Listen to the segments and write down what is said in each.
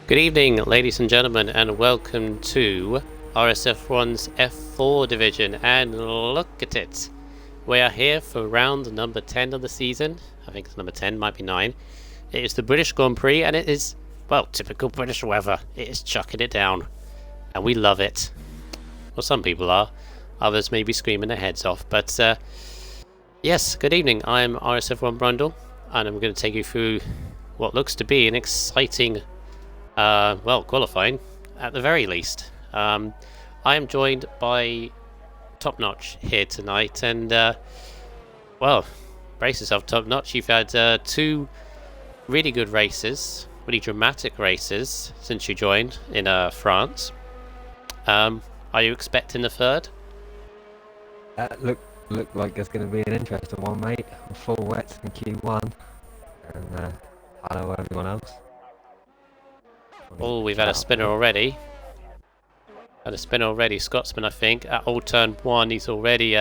Good evening, ladies and gentlemen, and welcome to RSF1's F4 division. And look at it. We are here for round number 10 of the season. I think it's number 10, might be 9. It is the British Grand Prix, and it is, well, typical British weather. It is chucking it down. And we love it. Well, some people are. Others may be screaming their heads off. But, yes, good evening. I'm RSF1 Brundle, and I'm going to take you through what looks to be an exciting qualifying at the very least. I am joined by Top Notch here tonight, and brace yourself, Top Notch. You've had two really good races, really dramatic races since you joined in France. Are you expecting the third? Look like it's going to be an interesting one, mate. Full wets in Q1, and hello everyone else. Oh, we've had a spinner already. Scotsman, I think. At old turn 1, he's already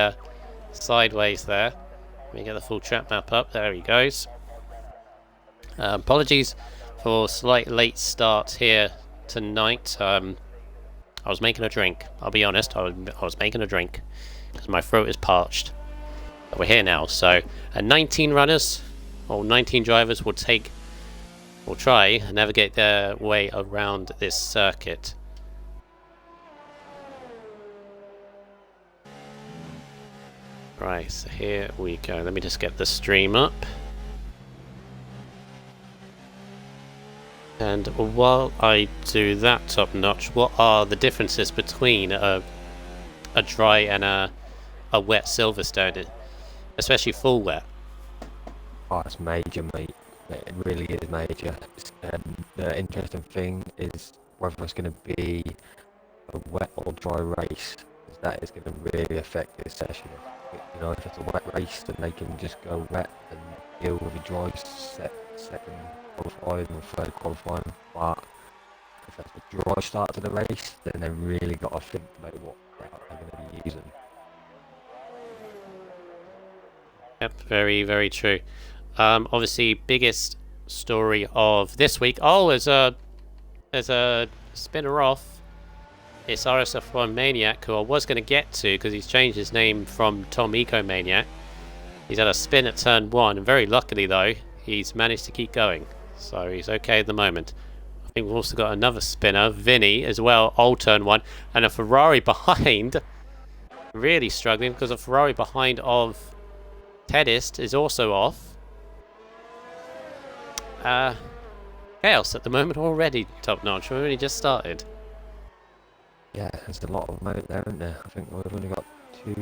sideways there. Let me get the full track map up. There he goes. Apologies for slight late start here tonight. I was making a drink. I'll be honest, I was making a drink because my throat is parched. But we're here now. So 19 runners, or 19 drivers will try and navigate their way around this circuit. Right, so here we go. Let me just get the stream up. And while I do that, Top Notch, what are the differences between a dry and a wet Silverstone, especially full wet? Oh, it's major, mate. It really is major. The interesting thing is whether it's going to be a wet or dry race. That is going to really affect this session. You know, if it's a wet race, then they can just go wet and deal with a dry second qualifying or third qualifying. But if it's a dry start to the race, then they've really got to think about what they're going to be using. Yep, very, very true. Obviously, biggest story of this week. Oh, there's a spinner off. It's RSF1 Maniac, who I was going to get to because he's changed his name from Tom Eco Maniac. He's had a spin at turn 1, and very luckily though, he's managed to keep going, so he's okay at the moment. I think we've also got another spinner, Vinny, as well, old turn 1, and a Ferrari behind. Really struggling because a Ferrari behind of Tedist is also off. Chaos at the moment already, Top Notch. We've only just started. Yeah, there's a lot of them out there, isn't there? I think we've only got three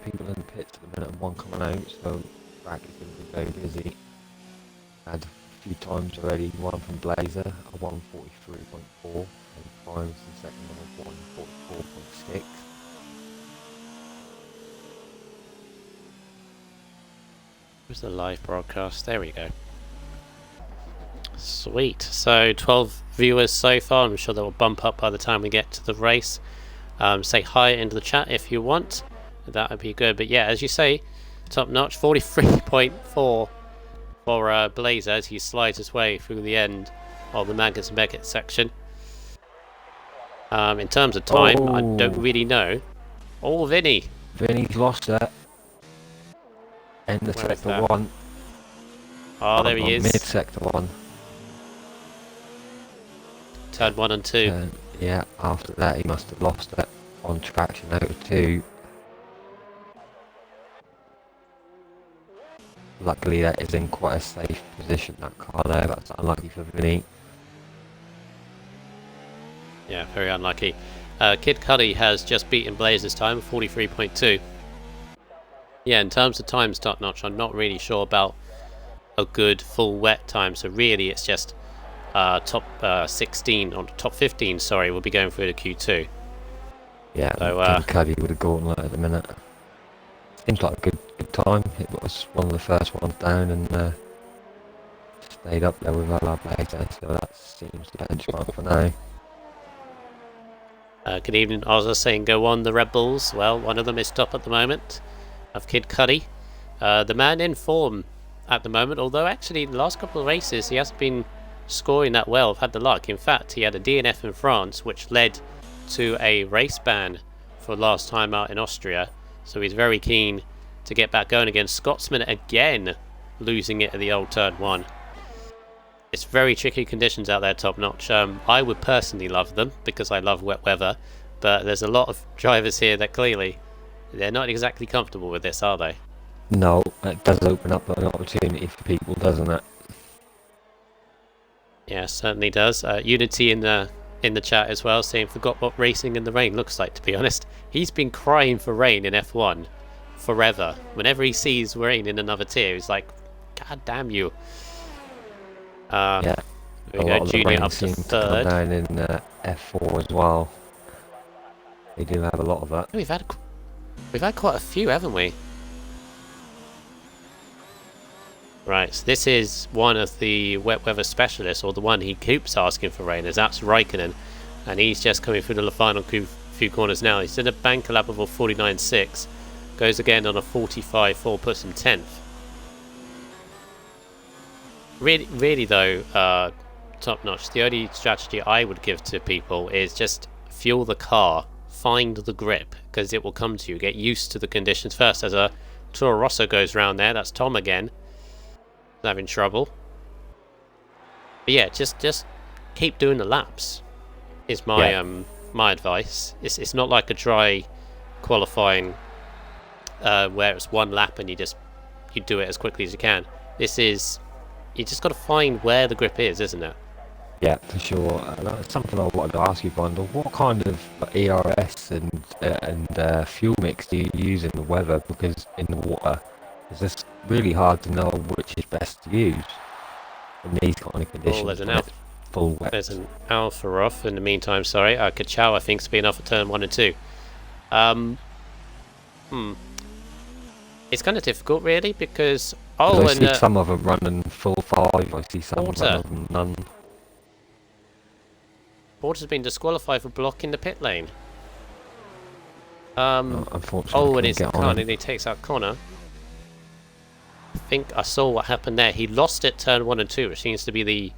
people in the pits at the minute and one coming out, so the track is going to be very busy. Had a few times already, one from Blazer, a 143.4, and Prime's the second one of 144.6. Where's the live broadcast? There we go. Sweet. So 12 viewers so far. I'm sure that will bump up by the time we get to the race. Say hi into the chat if you want. That would be good. But yeah, as you say, Top Notch 43.4 for Blazer as he slides his way through the end of the Magnus and Beckett section. In terms of time, I don't really know. Oh, Vinny's lost that. End of sector 1. Oh, there he is. Mid sector 1. Turn 1 and 2. Yeah, after that he must have lost it on traction out of 2. Luckily that is in quite a safe position, that car there. That's unlucky for Vinny. Yeah, very unlucky. Kid Cudi has just beaten Blazer's time, 43.2. Yeah, in terms of times, Top Notch, I'm not really sure about a good full wet time, so really it's just top 16 or top 15, sorry, we'll be going through the Q2. Yeah, so Cudi with a gauntlet at the minute. Seems like a good time. It was one of the first ones down and stayed up there with our Blazer, so that seems the benchmark for now. Good evening. I was just saying, go on the Red Bulls. Well, one of them is top at the moment of Kid Cudi. The man in form at the moment, although actually the last couple of races he hasn't been scoring that well have had the luck. In fact, he had a DNF in France, which led to a race ban for last time out in Austria. So he's very keen to get back going again. Scotsman again losing it at the old turn 1. It's very tricky conditions out there, top notch. I would personally love them because I love wet weather, but there's a lot of drivers here that clearly they're not exactly comfortable with this, are they? No, it does open up an opportunity for people, doesn't it? Yeah, certainly does. Unity in the chat as well, saying forgot what racing in the rain looks like. To be honest, he's been crying for rain in F1 forever. Whenever he sees rain in another tier, he's like, "God damn you!" Yeah. There we go. Junior up to third. Down in F4 as well. They do have a lot of that. We've had quite a few, haven't we? Right, so this is one of the wet weather specialists, or the one he keeps asking for rain, is that's Raikkonen, and he's just coming through the final few corners now. He's in a bank lap of a 49.6, goes again on a 45.4, puts him 10th. Really though, top notch. The only strategy I would give to people is just fuel the car, find the grip, because it will come to you. Get used to the conditions first. As a Toro Rosso goes round there, that's Tom again. Having trouble. But yeah, just keep doing the laps is my my advice. It's not like a dry qualifying where it's one lap and you do it as quickly as you can. This is, you just got to find where the grip is, isn't it? Yeah, for sure. That's something I wanted to ask you, Bundle. What kind of ERS and fuel mix do you use in the weather? Because in the water, it's just really hard to know which is best to use in these kind of conditions. There's an Alpha off in the meantime. Sorry, Kachow I think's been off at turn 1 and 2. It's kind of difficult, really, because I see some of them running full 5. I see some running none. Porter's been disqualified for blocking the pit lane. Unfortunately, and it's Connor, and he takes out Connor. I think I saw what happened there. He lost it turn 1 and 2, which seems to be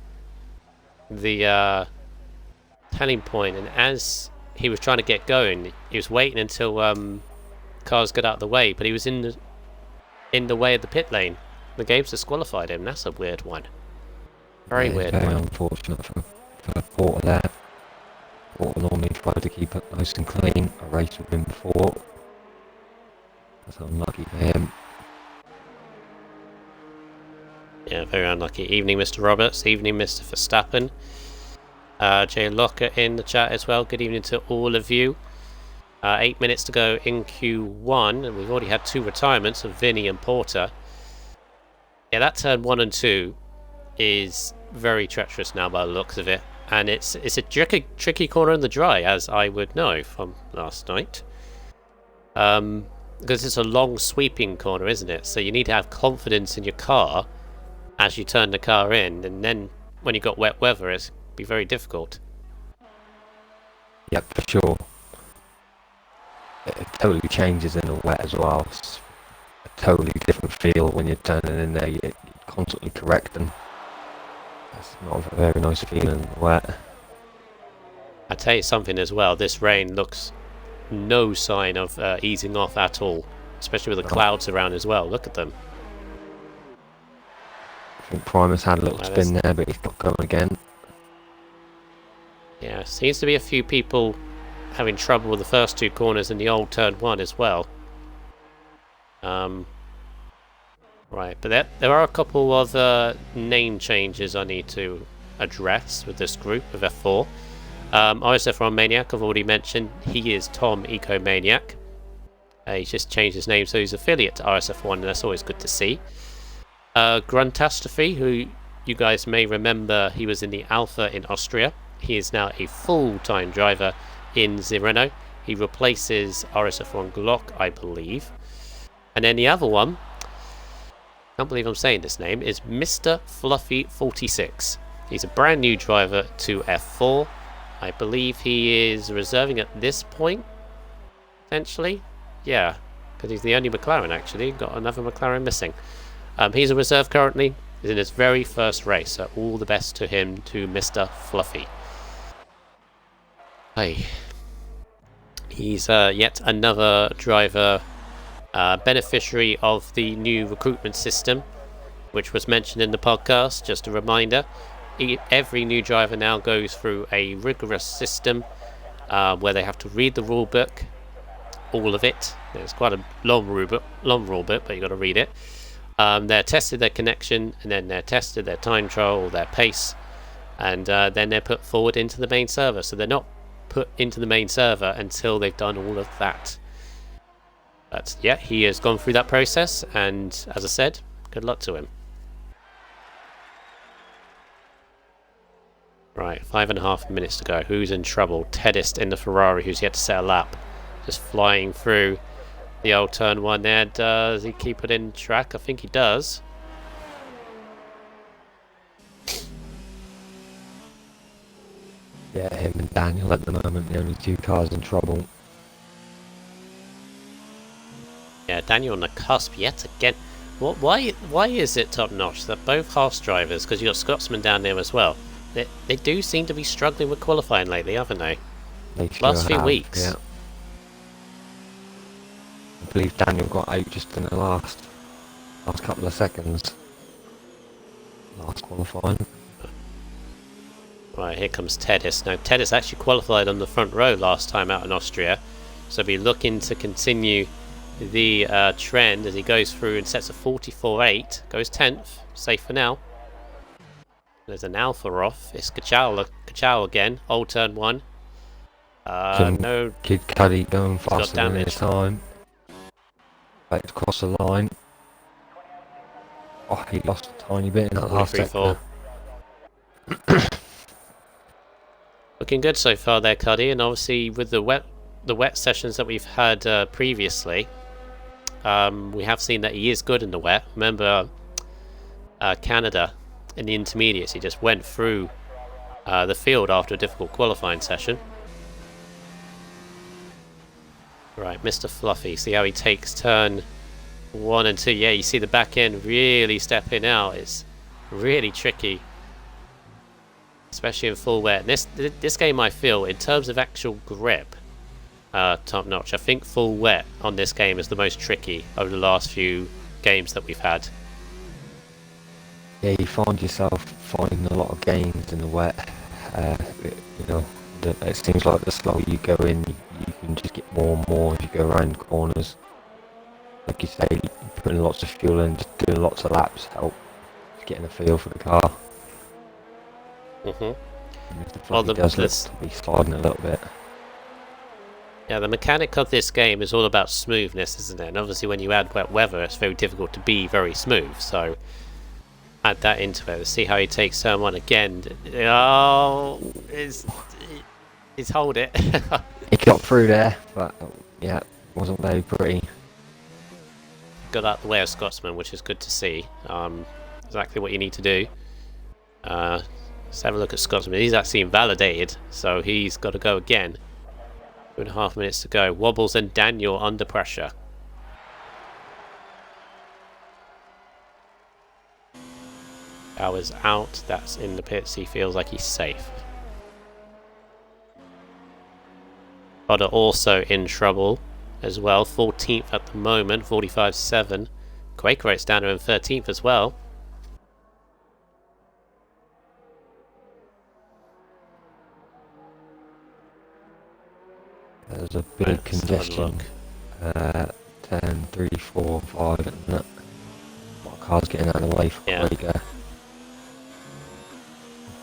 the telling point. And as he was trying to get going, he was waiting until cars got out of the way, but he was in the way of the pit lane. The game's disqualified him. That's a weird one. Very weird one. Unfortunate for Porter there. Porter normally tried to keep it nice and clean. I raced with him before. That's unlucky for him. Yeah, very unlucky. Evening, Mr. Roberts. Evening, Mr. Verstappen. Jay Locker in the chat as well. Good evening to all of you. 8 minutes to go in Q1, and we've already had 2 retirements of Vinny and Porter. Yeah, that turn 1 and 2 is very treacherous now by the looks of it, and it's a tricky corner in the dry, as I would know from last night. Because it's a long sweeping corner, isn't it? So you need to have confidence in your car as you turn the car in, and then when you've got wet weather, it's be very difficult. Yep, for sure. It totally changes in the wet as well. It's a totally different feel when you're turning in there. You're constantly correcting. It's not a very nice feeling in the wet. I tell you something as well. This rain looks no sign of easing off at all, especially with the clouds around as well. Look at them. I think Primus had a little spin there, but he's got going again. Yeah, seems to be a few people having trouble with the first 2 corners in the old turn 1 as well. Right, but there are a couple of name changes I need to address with this group of F4. RSF1 Maniac, I've already mentioned. He is Tom Eco Maniac. He's just changed his name, so he's affiliate to RSF1, and that's always good to see. Gruntastrophe, who you guys may remember, he was in the Alpha in Austria. He is now a full-time driver in Zireno. He replaces RSF1 Glock, I believe. And then the other one, can't believe I'm saying this name, is Mr. Fluffy 46. He's a brand new driver to F4. I believe he is reserving at this point, potentially. Yeah, because he's the only McLaren actually. Got another McLaren missing. He's a reserve currently. He's in his very first race, so all the best to him, to Mr. Fluffy. Hey. He's yet another driver beneficiary of the new recruitment system, which was mentioned in the podcast. Just a reminder, every new driver now goes through a rigorous system where they have to read the rule book, all of it. It's quite a long rule book, but you got to read it. They're tested their connection, and then they're tested their time trial, their pace, and then they're put forward into the main server. So they're not put into the main server until they've done all of that. But yeah, he has gone through that process, and as I said, good luck to him. Right, 5.5 minutes to go. Who's in trouble? Teddist in the Ferrari, who's yet to set a lap. Just flying through the old turn one there. Does he keep it in track? I think he does. Yeah, him and Daniel at the moment, the only two cars in trouble. Yeah, Daniel on the cusp yet again. Why is it top notch that both Haas drivers, because you've got Scotsman down there as well, they do seem to be struggling with qualifying lately, haven't they? Last few weeks. Yeah. I believe Daniel got out just in the last couple of seconds. Last qualifying. Right, here comes Teddist. Now, Teddist actually qualified on the front row last time out in Austria, so be looking to continue the trend as he goes through and sets a 44.8, goes 10th, safe for now. There's an Alpha off. It's Kachow again, old turn one. No. Kid Cuddy going faster than his time. Back to cross the line. Oh, he lost a tiny bit in that last sector. Looking good so far there, Cuddy, and obviously with the wet sessions that we've had previously, we have seen that he is good in the wet. Remember Canada in the intermediates, he just went through the field after a difficult qualifying session. Right, Mr. Fluffy, see how he takes turn 1 and 2. Yeah, you see the back end really stepping out. It's really tricky, especially in full wet. This game, I feel, in terms of actual grip, top notch. I think full wet on this game is the most tricky over the last few games that we've had. Yeah, you find yourself finding a lot of gains in the wet. You know, it seems like the slower you go in, you can just get more and more as you go around corners. Like you say, putting lots of fuel in, just doing lots of laps help getting a feel for the car. Mhm. Well, does look to be sliding a little bit. Yeah, the mechanic of this game is all about smoothness, isn't it? And obviously when you add wet weather, it's very difficult to be very smooth. So add that into it. Let's see how he takes turn 1 again. Oh, he's hold it. He got through there, but yeah, wasn't very pretty. Got out the way of Scotsman, which is good to see. Exactly what you need to do. Let's have a look at Scotsman. He's actually invalidated, so he's got to go again. 2.5 minutes to go. Wobbles and Daniel under pressure. Hours out. That's in the pits. He feels like he's safe. Potter also in trouble as well. 14th at the moment. 45.7. Quakerite's down there in 13th as well. There's a big congestion. 10, 3, 4, 5, and that. Car's getting out of the way for Quaker.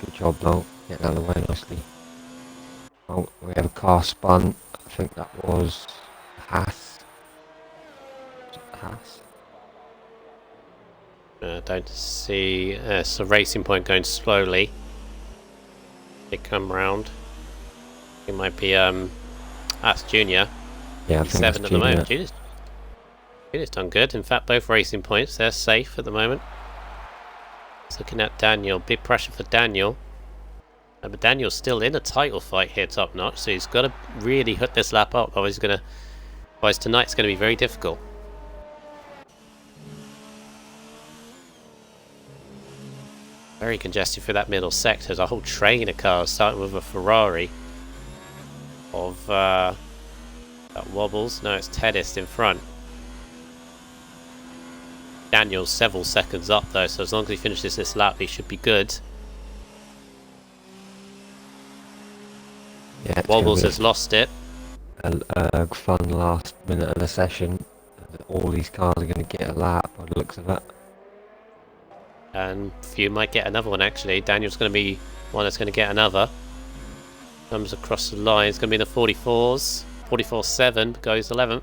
Good job though, getting out of the way nicely. Oh, we have a car spun. I think that was Haas. Don't see. So Racing Point going slowly. They come round. It might be As Junior. Yeah, I think 7 that's at the Junior. moment. Junior's done good. In fact, both Racing Points, they're safe at the moment. Just looking at Daniel, big pressure for Daniel. But Daniel's still in a title fight here, top notch. So he's got to really hook this lap up. Otherwise tonight's going to be very difficult. Very congested for that middle sector. There's a whole train of cars, starting with a Ferrari of that wobbles. No, it's Tedist in front. Daniel's several seconds up though, so as long as he finishes this lap, he should be good. Yeah, Wobbles has lost it. A fun last minute of the session. All these cars are going to get a lap by the looks of it. And few might get another one actually. Daniel's going to be one that's going to get another. Comes across the line. It's going to be the 44s. 44.7 goes 11th.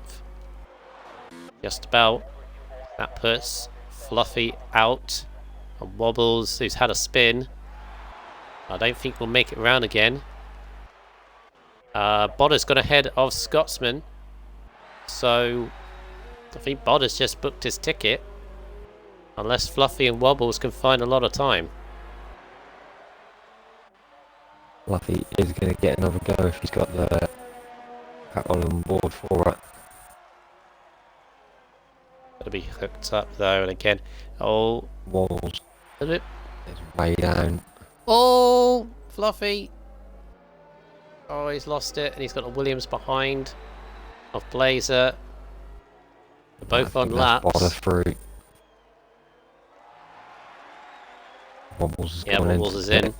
Just about. That puts Fluffy out. And Wobbles, who's had a spin. I don't think we'll make it round again. Bodder's got ahead of Scotsman. So I think Bodder's just booked his ticket. Unless Fluffy and Wobbles can find a lot of time. Fluffy is going to get another go if he's got the patrol on board for it. Got to be hooked up though, and again, Walls is it? is way down. Oh, Fluffy! Oh, he's lost it, and he's got the Williams behind of Blazer. They're both on laps. Bodder through. Wobbles is Wobbles is in.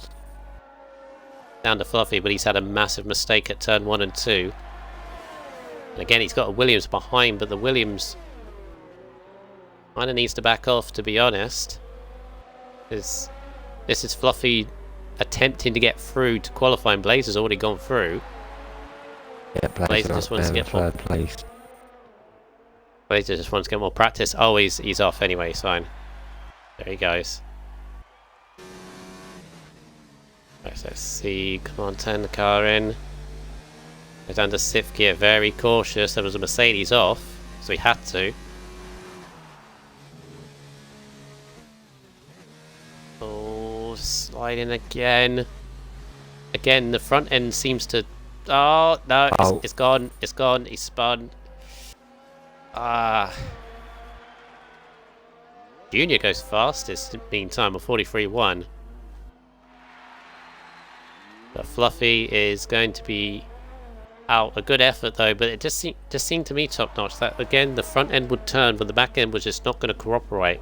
Down to Fluffy, but he's had a massive mistake at turn 1 and 2. And again, he's got a Williams behind, but the Williams kind of needs to back off, to be honest. This is Fluffy attempting to get through to qualifying. Blazer's already gone through. Yeah, Blazer just wants to get more. Third place. Blazer just wants to get more practice. Oh, he's off anyway. It's fine. There he goes. Right, so let's see. Come on, turn the car in. Go down to 6th gear. Very cautious. There was a Mercedes off, so he had to. Oh, sliding again. Again, the front end seems to. Oh no! It's gone. It's gone. He's spun. Junior goes fastest meantime, a 43.1. But Fluffy is going to be out. A good effort though, but it just seemed to me top notch that again the front end would turn, but the back end was just not going to cooperate.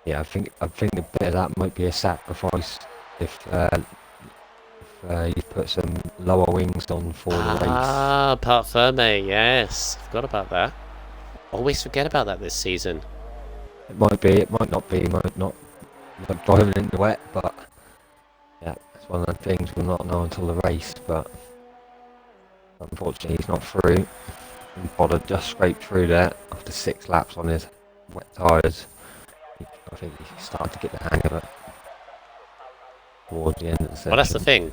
Yeah, I think a bit of that might be a sacrifice if you put some lower wings on for the race. Ah, part Ferme, yes, forgot about that. Always forget about that this season. It might be, it might not be, might not driving in the wet, but yeah, it's one of the things we'll not know until the race. But unfortunately, he's not through. And Bodder just scraped through there after 6 laps on his wet tyres. I think he started to get the hang of it towards the end of the session. Well, that's the thing.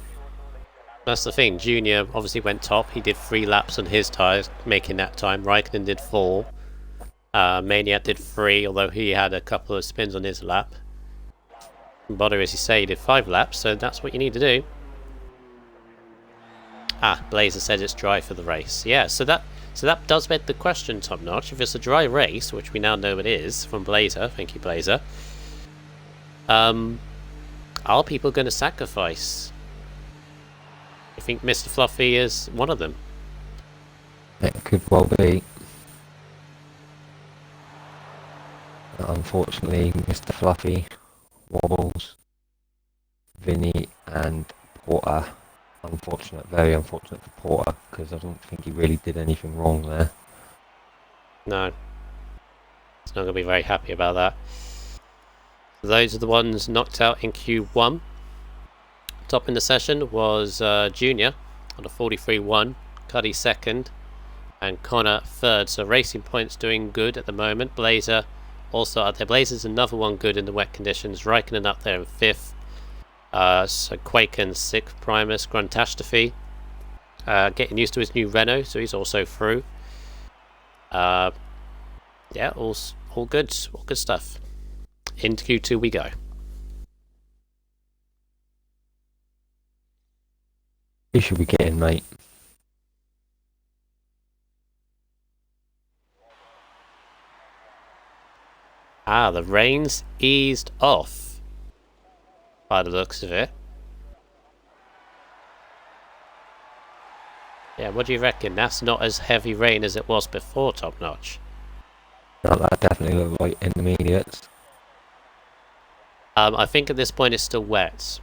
That's the thing. Junior obviously went top. He did 3 laps on his tyres, making that time. Raikkonen did 4. Maniac did 3, although he had a couple of spins on his lap. Bodder, as you say, did 5 laps, so that's what you need to do. Blazer said it's dry for the race. Yeah, so that does beg the question, Top Notch. If it's a dry race, which we now know it is, from Blazer, thank you, Blazer, are people going to sacrifice? I think Mr. Fluffy is one of them. It could well be. But unfortunately, Mr. Fluffy, Wobbles, Vinny and Porter. Unfortunate, very unfortunate for Porter, because I don't think he really did anything wrong there. No. He's not going to be very happy about that. Those are the ones knocked out in Q1. Top in the session was Junior on a 43.1, Cuddy second, and Connor third. So Racing Point's doing good at the moment. Blazer also up there. Blazer's another one good in the wet conditions. Raikkonen up there in 5th. So Quaken 6th. Primus, Gruntashtafi getting used to his new Renault, so he's also through. Yeah, all good stuff. Into Q2 we go. Who should we get in, mate? The rain's eased off. by the looks of it. Yeah, what do you reckon? That's not as heavy rain as it was before, Top Notch. No, that definitely look like intermediates. I think at this point it's still wet,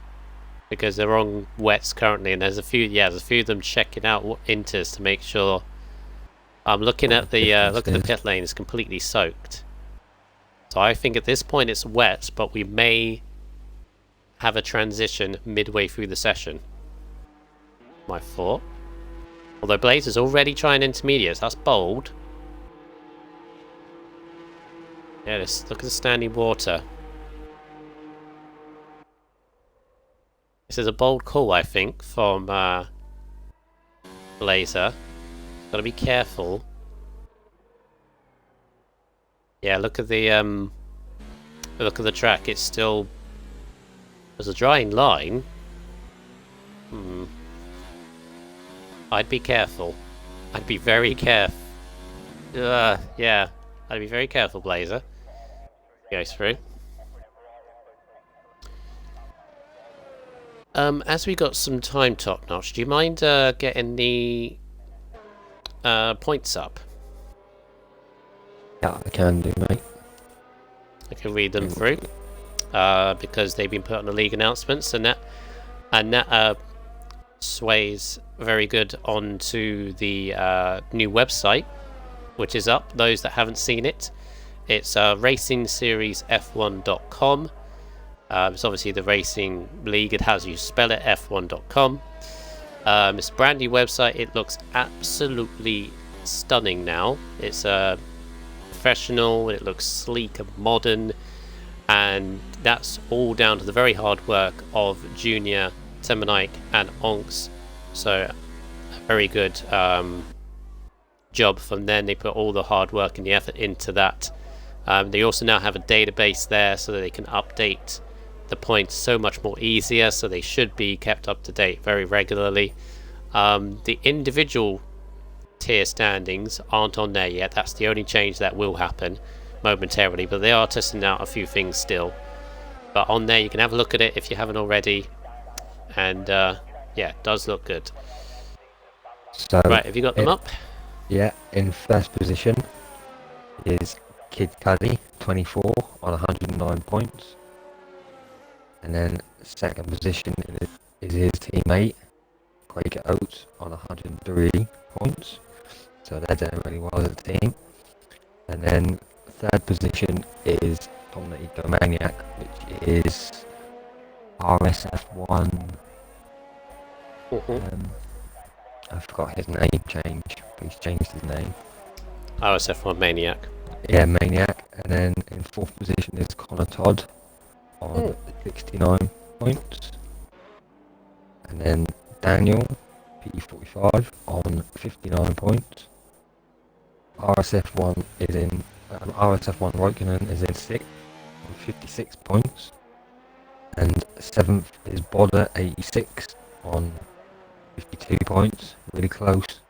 because they're on wets currently, and there's a few of them checking out inters to make sure. I'm looking at the look at the pit lane; it's completely soaked. So I think at this point it's wet, but we may have a transition midway through the session. My thought. Although Blazer's already trying intermediates, that's bold. Yeah, look at the standing water. This is a bold call, I think, from Blazer. Gotta be careful. Yeah, look at the track. It's still there's a drying line. I'd be careful. I'd be very careful. Yeah, I'd be very careful, Blazer. Goes through. As we got some time, Top Notch, do you mind getting the points up? Yeah, I can do, mate. I can read them through because they've been put on the league announcements, and that sways very good onto the new website, which is up. Those that haven't seen it, it's racingSeriesF1.com. It's obviously the racing league. It has you spell it F1.com. It's a brand new website. It looks absolutely stunning now. It's professional. It looks sleek and modern, and that's all down to the very hard work of Junior, Temanike and Onks. So a very good job from them. They put all the hard work and the effort into that. They also now have a database there so that they can update the points so much more easier, so they should be kept up to date very regularly. The individual tier standings aren't on there yet. That's the only change that will happen momentarily, but they are testing out a few things still. But on there you can have a look at it if you haven't already, and yeah, it does look good. So right, have you got them up? Yeah, in first position is Kid Cuddy, 24 on 109 points. And then second position is his teammate, Quaker Oates, on 103 points. So they're doing really well as a team. And then third position is Tom the Egomaniac, which is RSF1. I forgot his name change, but he's changed his name. RSF1 Maniac. Yeah, Maniac. And then in fourth position is Connor Todd on 69 points. And then Daniel, P45, on 59 points. RSF1 is in RSF1 Roikkonen is in 6th on 56 points. And 7th is Bodder, 86 on 52 points, really close.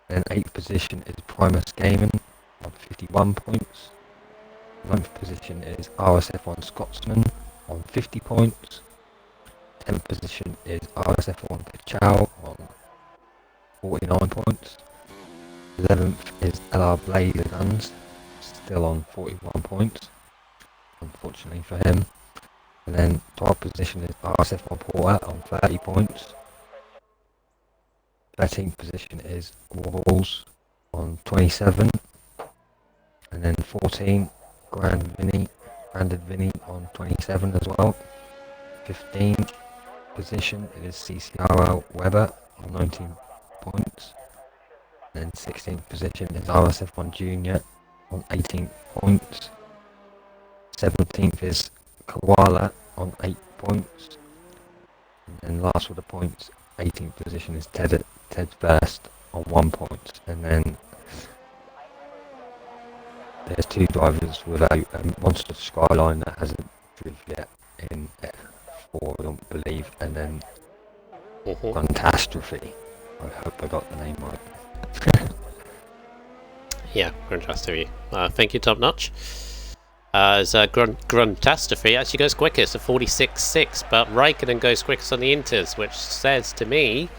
Then 8th position is Primus Gaming on 51 points. 9th position is RSF1 Scotsman on 50 points. 10th position is RSF1 Kachow on 49 points. 11th is LR Blazer Guns, still on 41 points, unfortunately for him. And then 12th position is RSF1 Porter on 30 points. 13th position is Walls on 27. And then 14, Branded Vinny on 27 as well. 15th position is CCRL Weber on 19 points. And then 16th position is RSF1 Junior on 18 points. 17th is Koala on 8 points. And then last with the points, 18th position is Ted Burst on 1 point. And then there's two drivers without Monster Skyline that hasn't driven yet in F4, I don't believe. And then Catastrophe. I hope I got the name right. Yeah, Catastrophe. Thank you, Top Notch. As Gruntastrophe actually goes quickest at 46.6, but Raikkonen goes quickest on the inters, which says to me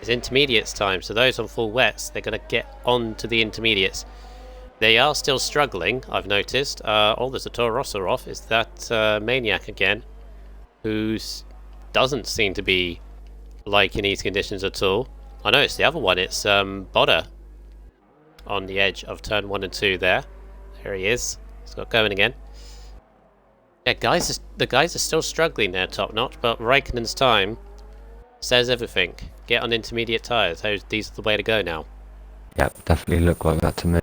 it's intermediates time. So those on full wets, they're going to get on to the intermediates. They are still struggling, I've noticed. Oh, there's a Toro Rosso off. It's that Maniac again, who doesn't seem to be liking these conditions at all. I know it's the other one. It's Bodder on the edge of turn 1 and 2 there. There he is. He's got going again. Yeah, the guys are still struggling there, top notch, but Raikkonen's time says everything. Get on intermediate tyres. These are the way to go now. Yep, definitely look like that to me.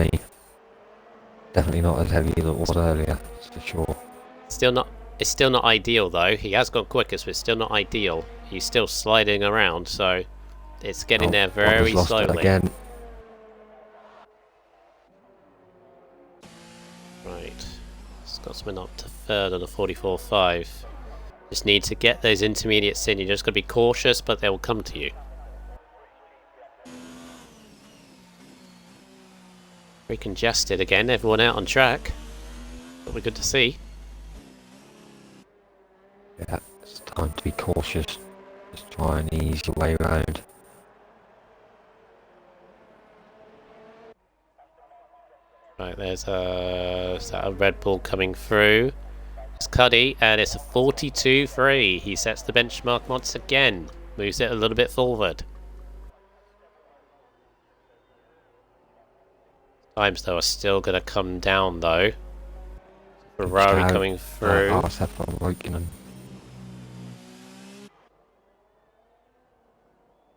Definitely not as heavy as it was earlier, that's for sure. It's still not ideal though. He has gone quickest, but it's still not ideal. He's still sliding around, so it's getting there very slowly. Again. Right, Scotsman up to third on the 44.5. Just need to get those intermediates in. You just got to be cautious, but they will come to you. Very congested again. Everyone out on track. That'll be good to see. Yeah, it's time to be cautious. Just try and ease your way around. Right, there's a Red Bull coming through. It's Cuddy, and it's a 42.3. He sets the benchmark once again. Moves it a little bit forward. Times though are still going to come down though. Ferrari coming through. RSF1 Raikkonen.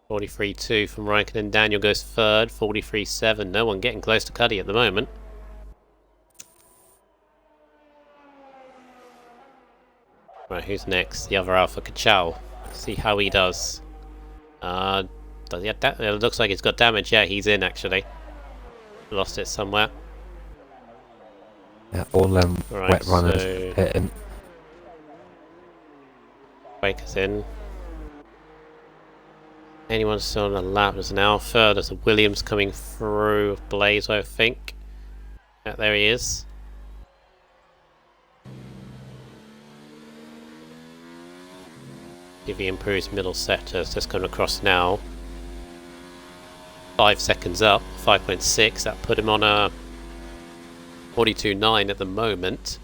43.2 from Raikkonen. Daniel goes third. 43.7. No one getting close to Cuddy at the moment. Right, who's next? The other Alpha Kachow. See how he does. Does he have it looks like he's got damage. Yeah, he's in actually. Lost it somewhere. Yeah, all them wet runners hitting. Quaker's in. Anyone still on the lap? There's an Alpha. There's a Williams coming through. Blaze, I think. Yeah, there he is. If he improves middle sectors, just coming across now. 5 seconds up, 5.6. That put him on a 42.9 at the moment.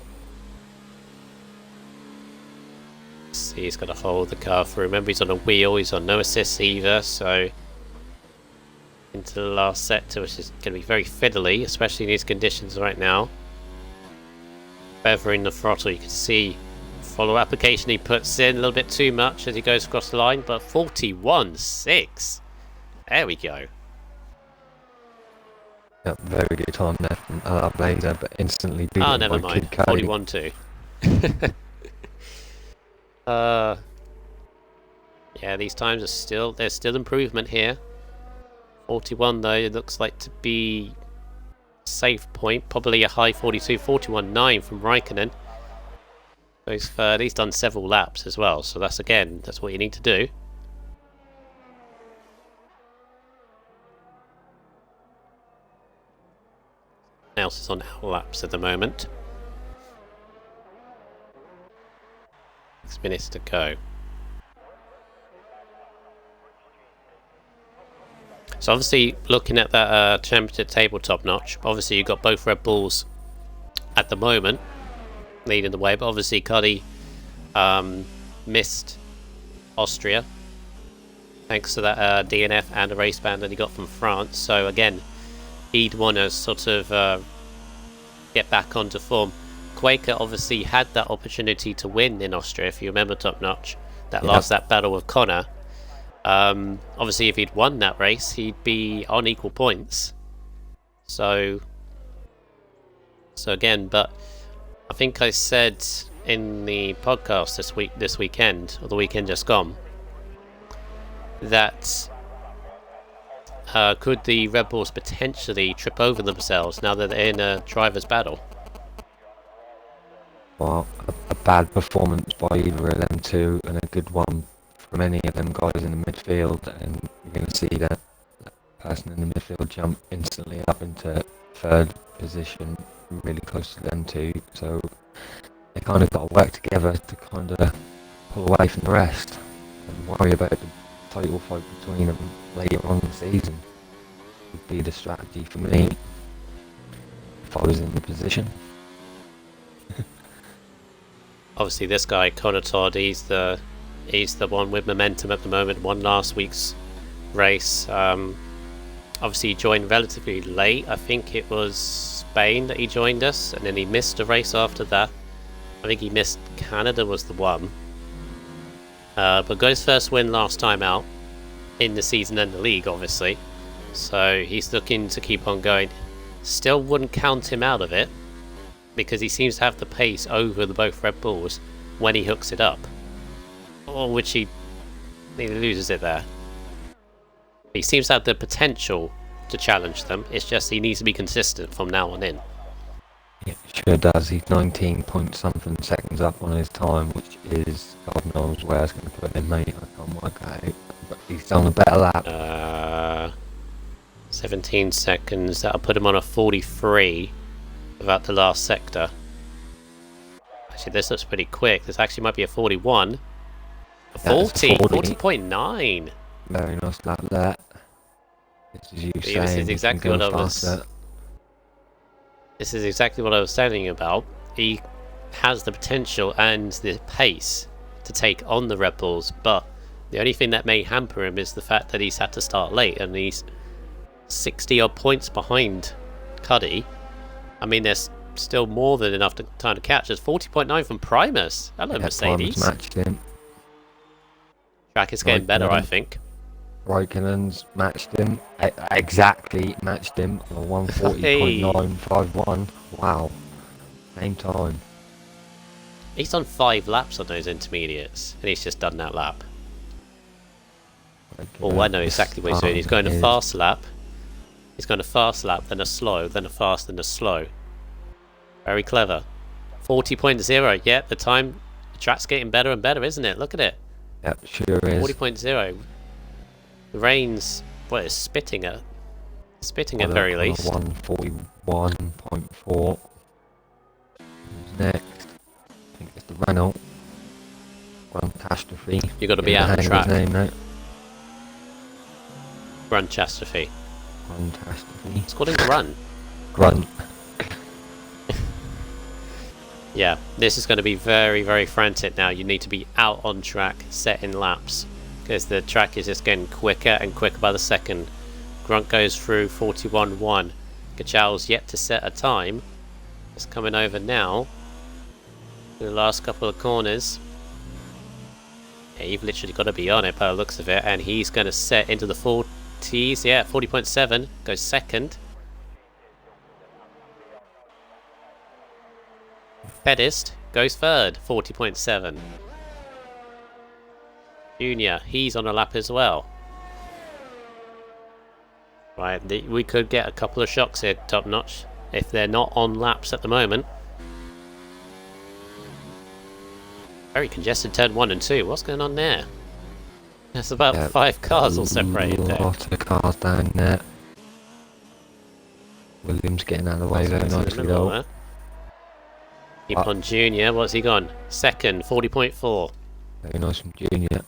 See, he's got to hold the car through. Remember, he's on a wheel. He's on no assist either, so into the last sector, which is going to be very fiddly, especially in these conditions right now. Feathering the throttle, you can see follow application he puts in a little bit too much as he goes across the line, but 41.6. There we go. Yep, very good time there from Blazer, but instantly beaten by never mind. 41.2. Yeah, these times are there's still improvement here. 41 though, it looks like to be safe point, probably a high 42, 41.9 from Raikkonen. Goes third. He's done several laps as well, so that's what you need to do. Else is on out laps at the moment. 6 minutes to go. So obviously, looking at that championship table top notch, obviously you've got both Red Bulls at the moment leading the way, but obviously Cuddy missed Austria thanks to that DNF and a race ban that he got from France. So again, he'd want to sort of get back onto form. Quaker obviously had that opportunity to win in Austria, if you remember top notch, that last battle with Connor. Obviously if he'd won that race, he'd be on equal points. So again, but I think I said in the podcast this weekend, or the weekend just gone, that could the Red Bulls potentially trip over themselves now that they're in a driver's battle? Well, a bad performance by either of them two, and a good one from any of them guys in the midfield, and you're going to see that person in the midfield jump instantly up into third position really close to them two, so they kind of got to work together to kind of pull away from the rest and worry about the title fight between them later on in the season. Would be the strategy for me if I was in the position. Obviously, this guy Connor Todd, he's the one with momentum at the moment. Won last week's race. Obviously, he joined relatively late. I think it was Spain that he joined us, and then he missed a race after that. I think he missed Canada was the one. But got his first win last time out in the season and the league, obviously. So he's looking to keep on going. Still wouldn't count him out of it, because he seems to have the pace over the both Red Bulls when he hooks it up. Or which he loses it there. He seems to have the potential to challenge them. It's just he needs to be consistent from now on in. Yeah, sure does. He's 19 point something seconds up on his time, which is God knows where it's going to put him, mate. I can't work out. But he's done a better lap. 17 seconds. That'll put him on a 43 without the last sector. Actually, this looks pretty quick. This actually might be a 41. A 40. 40.9. Very nice lap there. This is you saying. This is exactly what I was. This is exactly what I was telling you about. He has the potential and the pace to take on the Red Bulls, but the only thing that may hamper him is the fact that he's had to start late and he's 60 odd points behind Cuddy. I mean, there's still more than enough time to catch. There's 40.9 from Primus. Hello, yeah, Mercedes. Primus matched him. Track is getting better, I think. Raikkonen's matched him. Exactly matched him on 140.951. Wow. Same time. He's done 5 laps on those intermediates, and he's just done that lap. Oh, I know exactly what he's doing. He's going a fast lap. He's going a fast lap, then a slow, then a fast, then a slow. Very clever. 40.0. Yeah, the track's getting better and better, isn't it? Look at it. Yep, sure is. 40.0. The rain's, well, it's spitting at very least. 141.4. Who's next? I think it's the Renault. Catastrophe. You got to be out on the track. Name, Catastrophe. Catastrophe. It's called him Grun. Grunt. Yeah, this is going to be very, very frantic now. You need to be out on track, setting laps, because the track is just getting quicker and quicker by the second. Grunt goes through 41.1. Gachal's yet to set a time. It's coming over now. In the last couple of corners. Yeah, you've literally got to be on it by the looks of it, and he's going to set into the 40s. Yeah, 40.7. Goes second. Pedist goes third, 40.7. Junior, he's on a lap as well. Right, we could get a couple of shocks here, Top Notch, if they're not on laps at the moment. Very congested turn 1 and 2. What's going on there? There's about 5 cars all separated there. A lot of cars down there. Williams getting out of the way very nicely though. Keep on Junior, what's he gone? Second, 40.4. Very nice from Junior.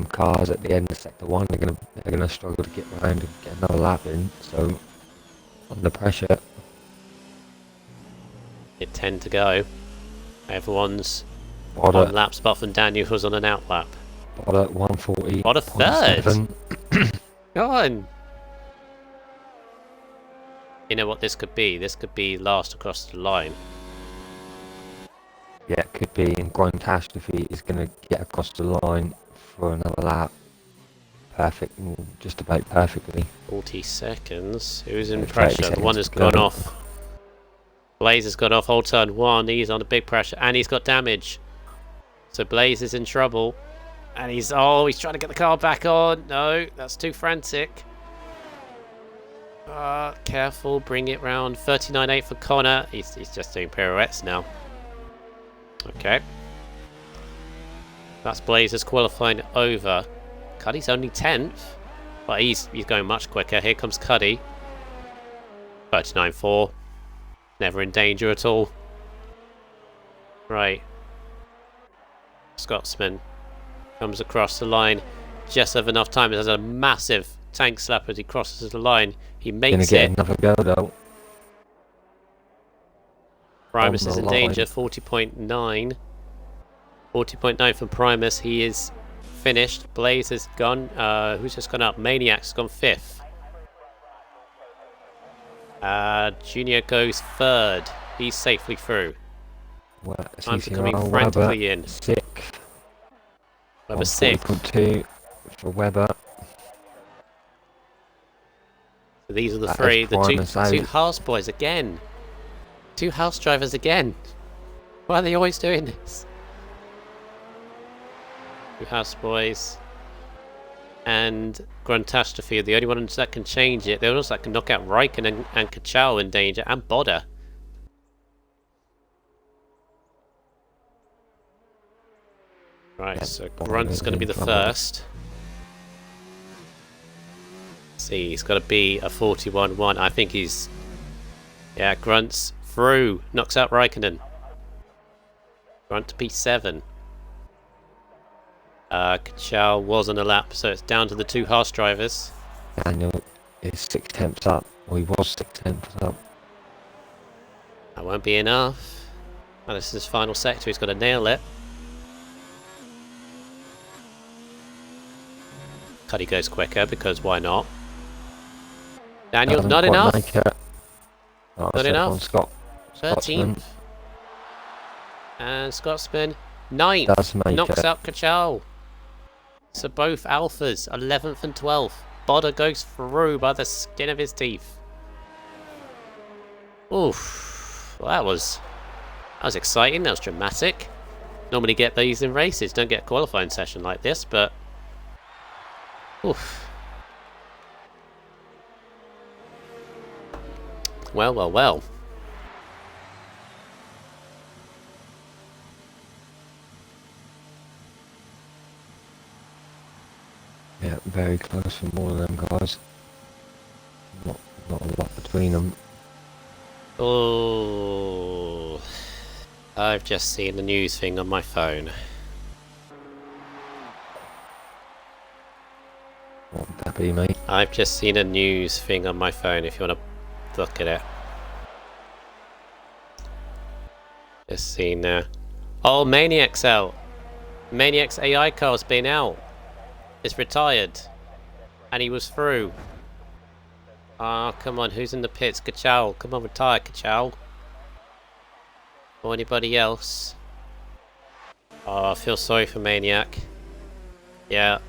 Cars at the end of sector 1 they're gonna struggle to get around and get another lap in, so under pressure. It 10 to go. Everyone's on laps apart from Daniel, who's on an out lap. Bottom 140. What a third! Go on! You know what this could be? This could be last across the line. Yeah, it could be, and Catastrophe is going to get across the line for another lap. Perfect, just about perfectly. 40 seconds. Who's in pressure? The one that's gone off. Blaze has gone off, whole turn 1. He's under big pressure, and he's got damage. So Blaze is in trouble. And he's trying to get the car back on. No, that's too frantic. Careful, bring it round. 39.8 for Connor. He's just doing pirouettes now. Okay. That's Blazers qualifying over. Cuddy's only 10th. But he's going much quicker. Here comes Cuddy. 39.4. Never in danger at all. Right. Scotsman comes across the line. Just have enough time. It has a massive tank slap as he crosses the line. He Gonna makes get it. another go though. Primus On is the in line. danger. 40.9. 40.9 for Primus. He is finished. Blaze has gone. Who's just gone up? Maniac's gone 5th. Junior goes 3rd. He's safely through. Well, I'm CCR, becoming frantically Weber, in. 6th. Weber 6th. 40.2 for Weber. So these are the That three. is The Primus two out. house boys again. 2 house drivers again. Why are they always doing this? 2 house boys. And Gruntastrophe are the only ones that can change it. They're also that can knock out Raikkonen and Kachal in danger, and Bodder. Right, so Grunt's going to be the first. See, he's got to be a 41-1. I think he's... Yeah, Grunt's through. Knocks out Raikkonen. Grunt to P7. Kachal was on a lap, so it's down to the 2 horse drivers. Daniel is 6 tenths up. Or he was 6 tenths up. That won't be enough. And this is his final sector. He's got to nail it. Cuddy goes quicker because why not? Daniel, Doesn't not quite enough. make it. Oh, Not enough. Scotsman 13th. And Scotsman 9th. does make Knocks it. out Kachal. So both alphas, 11th and 12th. Bodder goes through by the skin of his teeth. Oof. Well, that was exciting. That was dramatic. Normally get these in races. Don't get a qualifying session like this, but... Oof. Well, well, well. Yeah, very close from all of them guys. Not a lot between them. Oh, I've just seen the news thing on my phone. What would that be, mate? I've just seen a news thing on my phone if you want to look at it. Just seen oh, Maniac's out. Maniac's AI car's been out. It's retired. And he was through. Ah, come on, who's in the pits? Kachal, come on, retire, Kachal. Or anybody else? Oh, I feel sorry for Maniac. Yeah,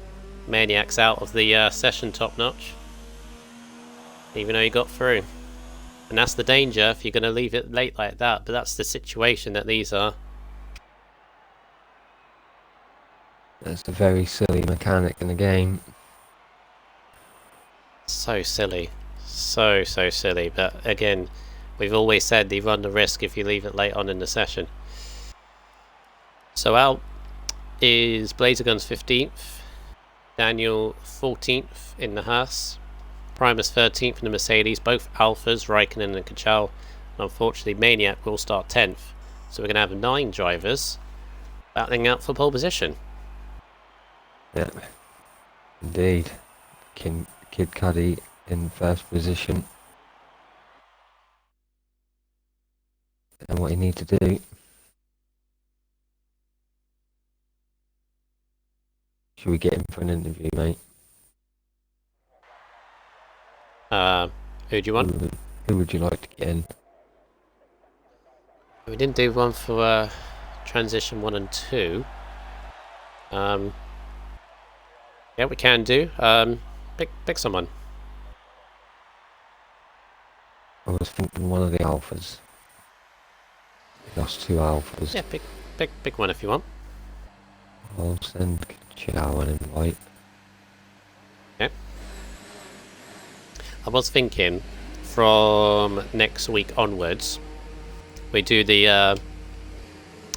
Maniac's out of the session top notch. Even though he got through. And that's the danger if you're going to leave it late like that. But that's the situation that these are. That's a very silly mechanic in the game. So silly. So silly. But again, we've always said they run the risk if you leave it late on in the session. So out is Blazerguns 15th. Daniel 14th in the Haas. Primus 13th in the Mercedes. Both Alphas, Raikkonen and Kachal. And unfortunately, Maniac will start 10th. So we're going to have 9 drivers battling out for pole position. Yeah, indeed. Kid Cuddy in first position. And what you need to do. Should we get him for an interview, mate? Who do you want? Who would you like to get in? We didn't do one for transition 1 and 2. Yeah, we can do. Pick someone. I was thinking one of the alphas. We lost 2 alphas. Yeah, pick one if you want. I'll send Chow an invite. Okay. I was thinking from next week onwards, we do the.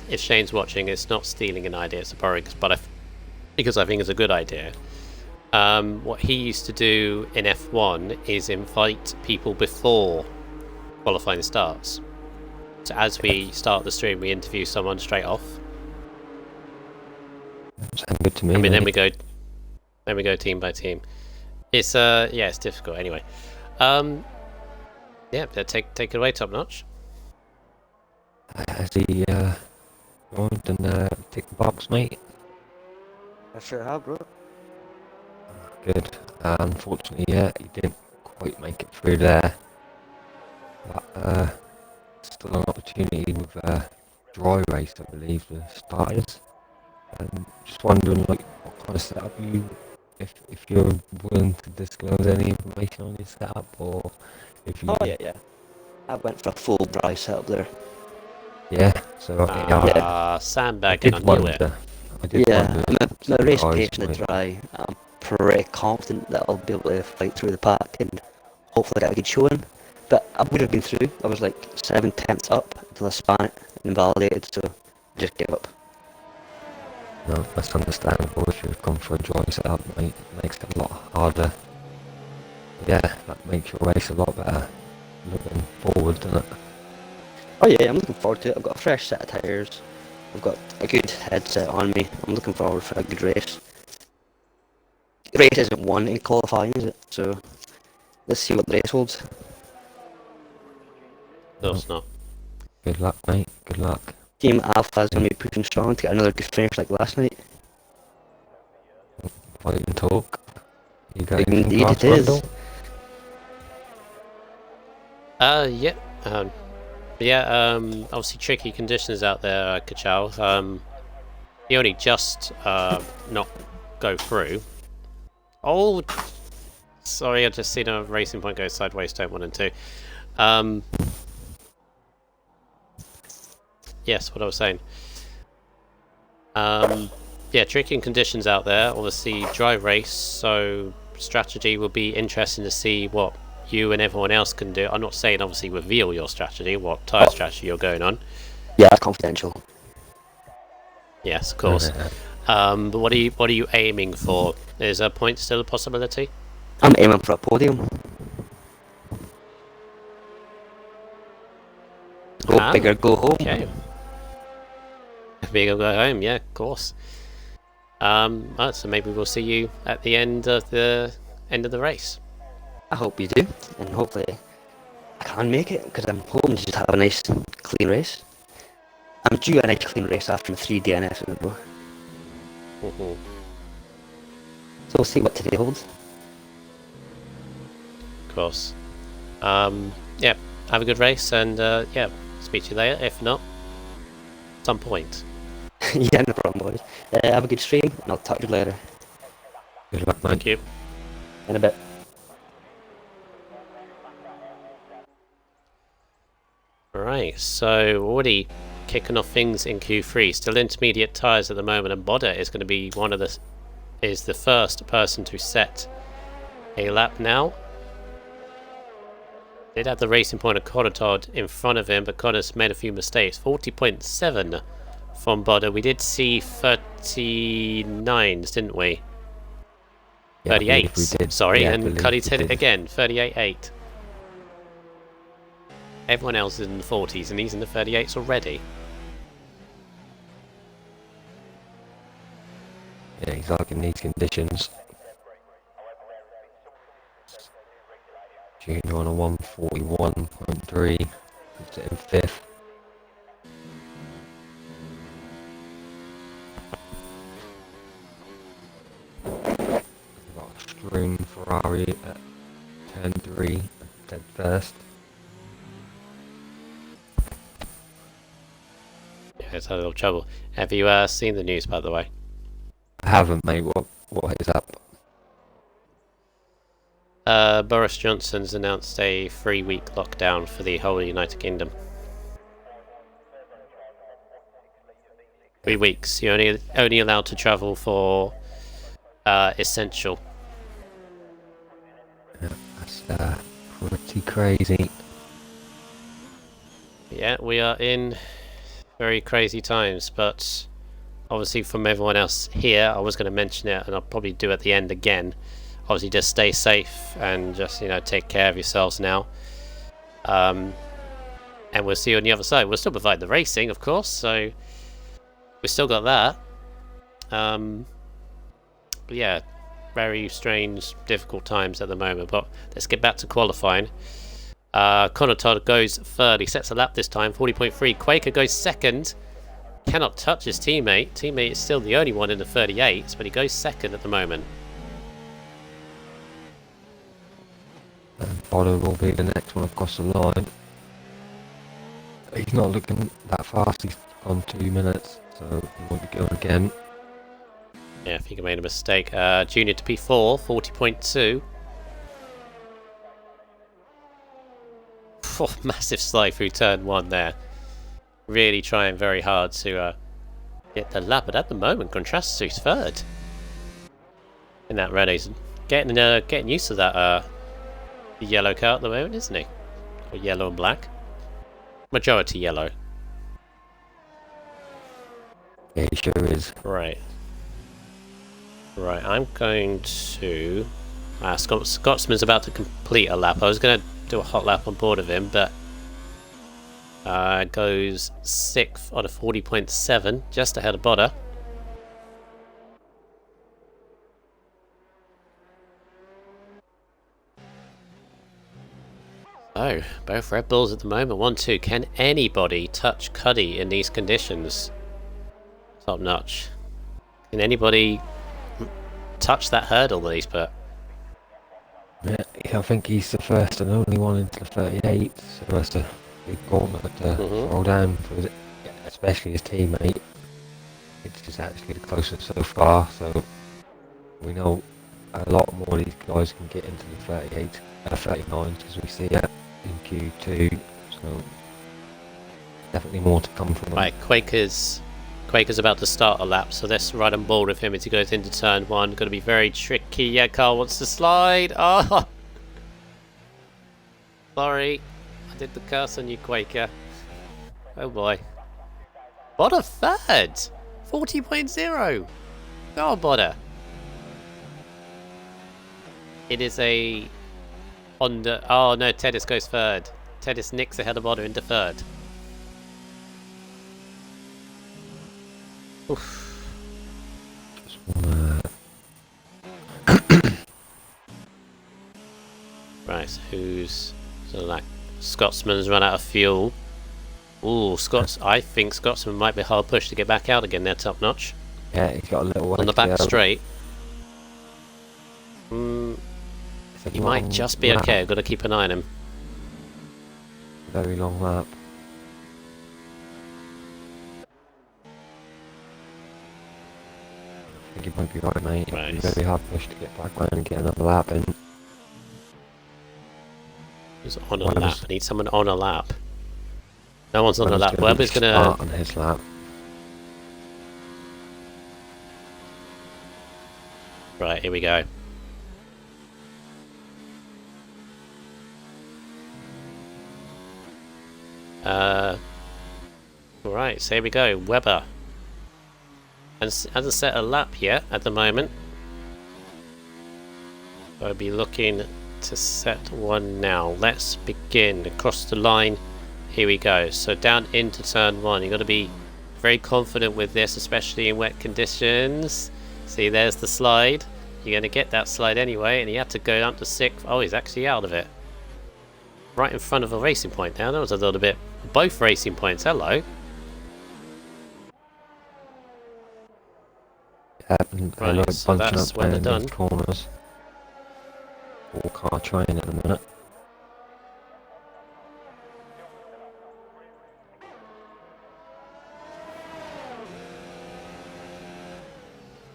If Shane's watching, it's not stealing an idea, it's a borrowing, but because I think it's a good idea. What he used to do in F1 is invite people before qualifying starts. So as we start the stream, we interview someone straight off. Sounds good to me. I mean, then mate. we go team by team. It's yeah, it's difficult anyway. Yeah, take it away, Top Notch. Has he joined and ticked the box, mate? I sure have, bro. Good. Unfortunately, yeah, he didn't quite make it through there. But still an opportunity with dry race, I believe, the starters. Just wondering, like, what kind of setup you, if you're willing to disclose any information on your setup, or if you. Oh yeah. I went for a full dry setup there. Yeah. So I Sandbagging, I did knew it. wonder. I did wonder. My race guys pace in the might- dry, I'm pretty confident that I'll be able to fight through the pack and hopefully get a good showing. But I would have been through. I was like 7/10 up until I span it and invalidated, so I just gave up. No, that's understandable. If you've gone for a dry setup, mate, it makes it a lot harder. Yeah, that makes your race a lot better looking forward, doesn't it? Oh yeah, I'm looking forward to it. I've got a fresh set of tyres. I've got a good headset on me. I'm looking forward for a good race. The race isn't won in qualifying, is it? So let's see what the race holds. Of course not. Good luck, mate. Good luck. Team Alpha is going to be pushing strong to get another good finish like last night. Fight and talk. You got anything Indeed past it is. Rundle? Yeah. Obviously tricky conditions out there, Kachal. He only just not go through. Oh, sorry, I just seen a racing point go sideways. Turn 1 and 2. Yes, what I was saying. Yeah, tricky conditions out there. Obviously, dry race, so strategy will be interesting to see what you and everyone else can do. I'm not saying obviously reveal your strategy, what tyre strategy you're going on. Yeah, that's confidential. Yes, of course. But what are you aiming for? Is a point still a possibility? I'm aiming for a podium. Go bigger, go home. Okay. Bigger, go home. Yeah, of course. So maybe we'll see you at the end of the race. I hope you do, and hopefully I can make it, because I'm hoping to just have a nice, clean race. I'm due a nice clean race after my 3 DNFs in a row. So we'll see what today holds. Of course. Yeah, have a good race, and yeah, speak to you later. If not, some point. Yeah, no problem, boys. Have a good stream, and I'll talk to you later. Good luck, mate. Thank you. In a bit. Right, so already kicking off things in Q3. Still intermediate tyres at the moment, and Bodder is going to be is the first person to set a lap now. Did have the racing point of Conatod in front of him, but Connor's made a few mistakes. 40.7 from Bodder. We did see 39s, didn't we? Yeah, I believe 38s, we did. sorry, Yeah, I and believe Cuddy's we hit it did. again, 38.8. Everyone else is in the 40s, and he's in the 38s already. Yeah, he's like in these conditions. Junior on a 141.3, puts it in 5th. We've got a strewn Ferrari at 10.3, dead first. Yeah, it's had a little trouble. Have you seen the news, by the way? I haven't, mate. What is up? Boris Johnson's announced a 3-week lockdown for the whole United Kingdom. 3 weeks. You're only allowed to travel for essential. Yeah, that's pretty crazy. Yeah, we are in very crazy times, but obviously from everyone else here, I was going to mention it, and I'll probably do at the end again. Obviously, just stay safe and just take care of yourselves now. And we'll see you on the other side. We'll still provide the racing, of course, so we've still got that. But yeah, very strange, difficult times at the moment. But let's get back to qualifying. Connor Todd goes third. He sets a lap this time, 40.3. Quaker goes second. Cannot touch his teammate. Teammate is still the only one in the 38s, but he goes second at the moment. And Bodo will be the next one across the line. He's not looking that fast. He's on 2 minutes, so he won't be going again. Yeah, I think I made a mistake. Junior to P4, 40.2. Oh, massive slide through turn 1 there. Really trying very hard to get the lap, but at the moment, Contrastu's third. In that red, he's getting used to that the yellow car at the moment, isn't he? Or yellow and black. Majority yellow. Yeah, he sure is. Right. Right, I'm going to... Scotsman's about to complete a lap. I was going to do a hot lap on board of him, but... goes 6th on a 40.7, just ahead of Bodder. Oh, both Red Bulls at the moment. 1-2. Can anybody touch Cuddy in these conditions? Top notch. Can anybody touch that hurdle that he's put? Yeah, I think he's the first and only one into the 38, so that's a big gauntlet to throw down for especially his teammate. It's just actually the closest so far, so we know a lot more of these guys can get into the 39s because we see that in Q2, so definitely more to come from them. Right, Quaker's about to start a lap, so let's ride on board with him as he goes into turn 1. Going to be very tricky. Yeah, Carl wants to slide. Oh, sorry, I did the curse on you, Quaker. Oh boy. What a third! 40.0! Go on, Bodder. It is a Honda. Oh no, Tedis goes third. Tedis nicks ahead of Bodder into third. Oof. Right, so who's... So like, Scotsman's run out of fuel. Ooh, I think Scotsman might be hard pushed to get back out again there, top notch. Yeah, he's got a little way on the to back go. straight. It's a He might long just be lap. okay, I've got to keep an eye on him. Very long lap. I think you might be right, mate. Right. It's very hard push to get back round and get another lap in. He's on a Webber's- lap. I need someone on a lap. No one's on a Webber's lap. gonna Webber's be gonna... start on his lap. Right, here we go. Right, so here we go. Webber. Hasn't set a lap yet at the moment. I'll be looking to set one now. Let's begin. Across the line. Here we go. So down into turn 1. You've got to be very confident with this, especially in wet conditions. See, there's the slide. You're going to get that slide anyway, and he had to go down to 6th. Oh, he's actually out of it. Right in front of a racing point now. That was a little bit... Both racing points. Hello. And Right, like so bunching that's up when they're down done. these corners. All car train at the minute.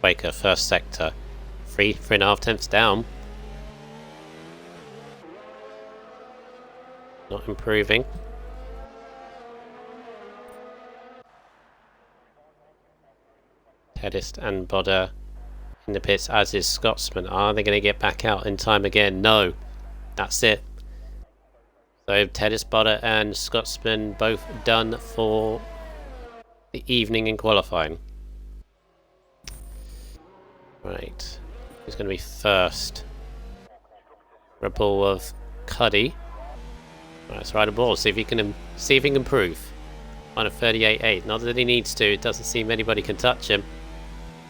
Quaker, first sector. 3.5 tenths down. Not improving. Tedist and Bodder in the pits, as is Scotsman. Are they going to get back out in time again? No. That's it. So Tedist, Bodder and Scotsman both done for the evening in qualifying. Right. Who's going to be first? Rebel of Cuddy. Right, let's ride a ball. See if he can improve. On a 38.8. Not that he needs to. It doesn't seem anybody can touch him.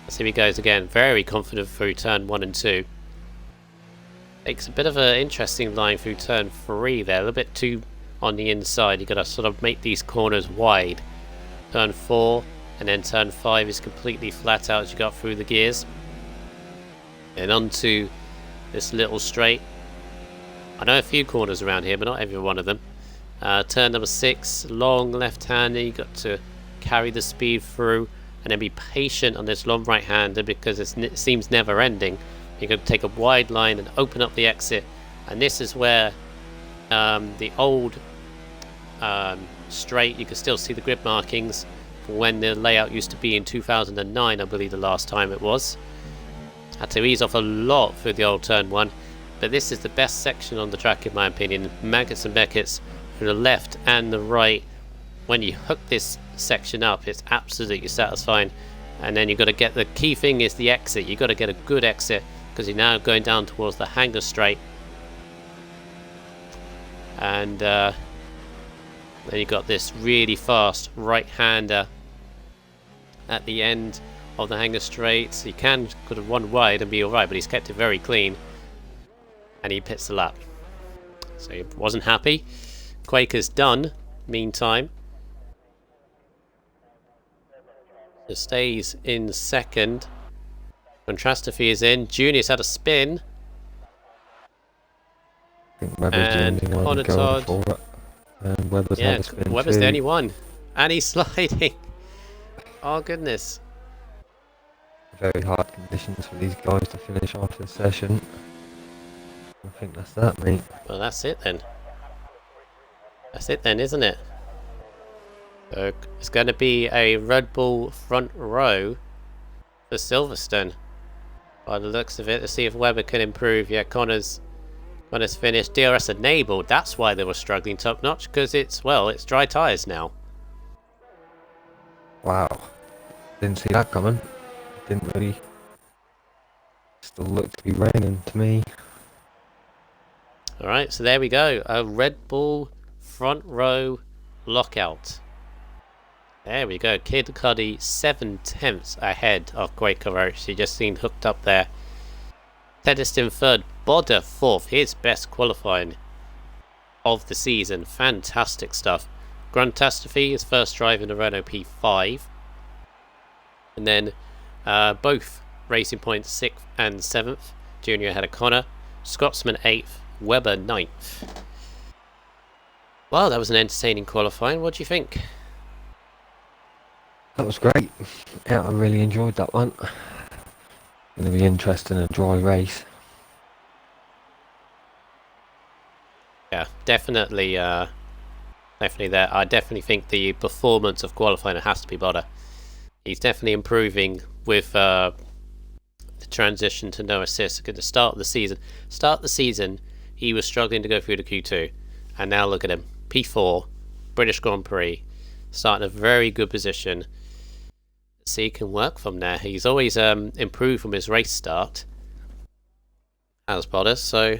Let's see if he goes again. Very confident through turn 1 and 2. Takes a bit of an interesting line through turn 3 there. A little bit too on the inside. You've got to sort of make these corners wide. Turn 4 and then turn 5 is completely flat out as you got through the gears. And onto this little straight. I know a few corners around here, but not every one of them. Turn number 6, long left-hander. You've got to carry the speed through and then be patient on this long right-hander because it seems never-ending. You've got to take a wide line and open up the exit. And this is where the old straight, you can still see the grid markings from when the layout used to be in 2009, I believe the last time it was. Had to ease off a lot through the old turn 1. But this is the best section on the track in my opinion. Maggots and Beckett's from the left and the right. When you hook this section up, it's absolutely satisfying. And then you've got to get, the key thing is the exit. You've got to get a good exit because you're now going down towards the hanger straight. And then you've got this really fast right-hander at the end of the hanger straight. So you could have run wide and be alright, but he's kept it very clean. And he pits the lap. So he wasn't happy. Quaker's done, meantime. It stays in second. Contrastrophe is in. Junior's had a spin. And Conatod. And Webber's had a spin Webber's too. the only one. And he's sliding. Oh, goodness. Very hard conditions for these guys to finish off this session. I think that's that, mate. Well, that's it then. That's it then, isn't it? So it's going to be a Red Bull front row for Silverstone. By the looks of it, let's see if Webber can improve. Yeah, Connor's finished. DRS enabled. That's why they were struggling top notch, because it's dry tyres now. Wow. Didn't see that coming. Didn't really. Still looked to be raining to me. Alright, so there we go. A Red Bull front row lockout. There we go. Kid Cudi 7/10 ahead of Quaker Roach. You just seen hooked up there. Tedeston third. Bodder fourth. His best qualifying of the season. Fantastic stuff. Gruntastrophe, his first drive in the Renault P5. And then both Racing Points 6th and 7th. Junior had a Connor. Scotsman 8th. Webber 9th. Well, that was an entertaining qualifying. What do you think? That was great. Yeah, I really enjoyed that one. Going to be interesting, a dry race. Yeah, definitely there. I definitely think the performance of qualifying has to be better. He's definitely improving with the transition to no assist. At the start of the season, he was struggling to go through the Q2, and now look at him, P4, British Grand Prix, starting a very good position. See, he can work from there. He's always improved from his race start, as Bottas. So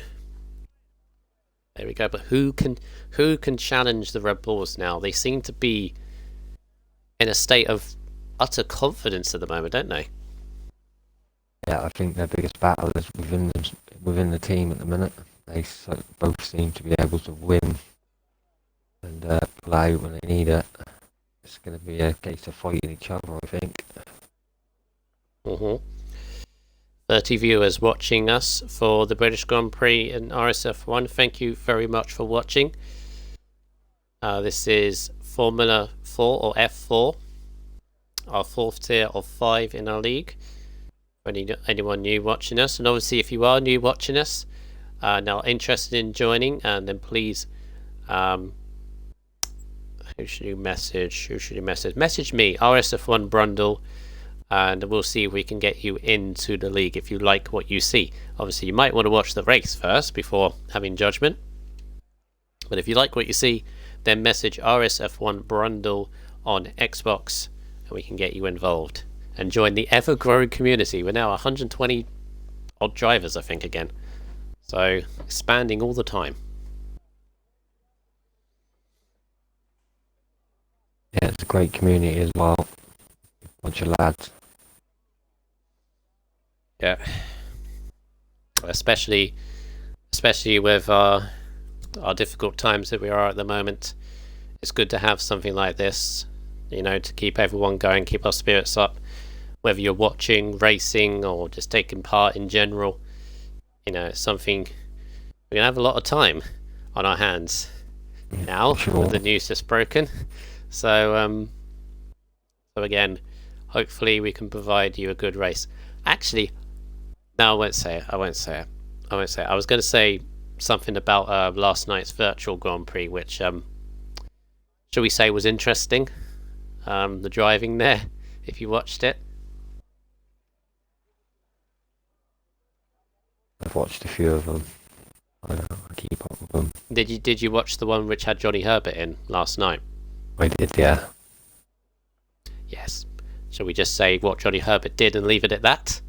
there we go. But who can challenge the Red Bulls now? They seem to be in a state of utter confidence at the moment, don't they? Yeah, I think their biggest battle is within the team at the minute. They both seem to be able to win and pull out when they need it. It's going to be a case of fighting each other, I think. 30 viewers watching us for the British Grand Prix and RSF1. Thank you very much for watching. This is Formula 4 or F4, our fourth tier of 5 in our league. For anyone new watching us, and obviously if you are new watching us, now interested in joining, and then please, who should you message? Message me, RSF1 Brundle, and we'll see if we can get you into the league if you like what you see. Obviously, you might want to watch the race first before having judgment. But if you like what you see, then message RSF1 Brundle on Xbox, and we can get you involved and join the ever-growing community. We're now 120 odd drivers, I think, again. So expanding all the time. Yeah, it's a great community as well. Bunch of lads. Yeah. Especially with our difficult times that we are at the moment. It's good to have something like this, to keep everyone going, keep our spirits up. Whether you're watching, racing, or just taking part in general, it's something we're gonna have a lot of time on our hands now. Sure. With the news just broken. So again, hopefully we can provide you a good race. Actually, no, I won't say it. I was going to say something about last night's virtual Grand Prix, which shall we say was interesting. The driving there, if you watched it. I've watched a few of them. I keep up with them. Did you watch the one which had Johnny Herbert in last night? I did, yeah. Yes. Shall we just say what Johnny Herbert did and leave it at that?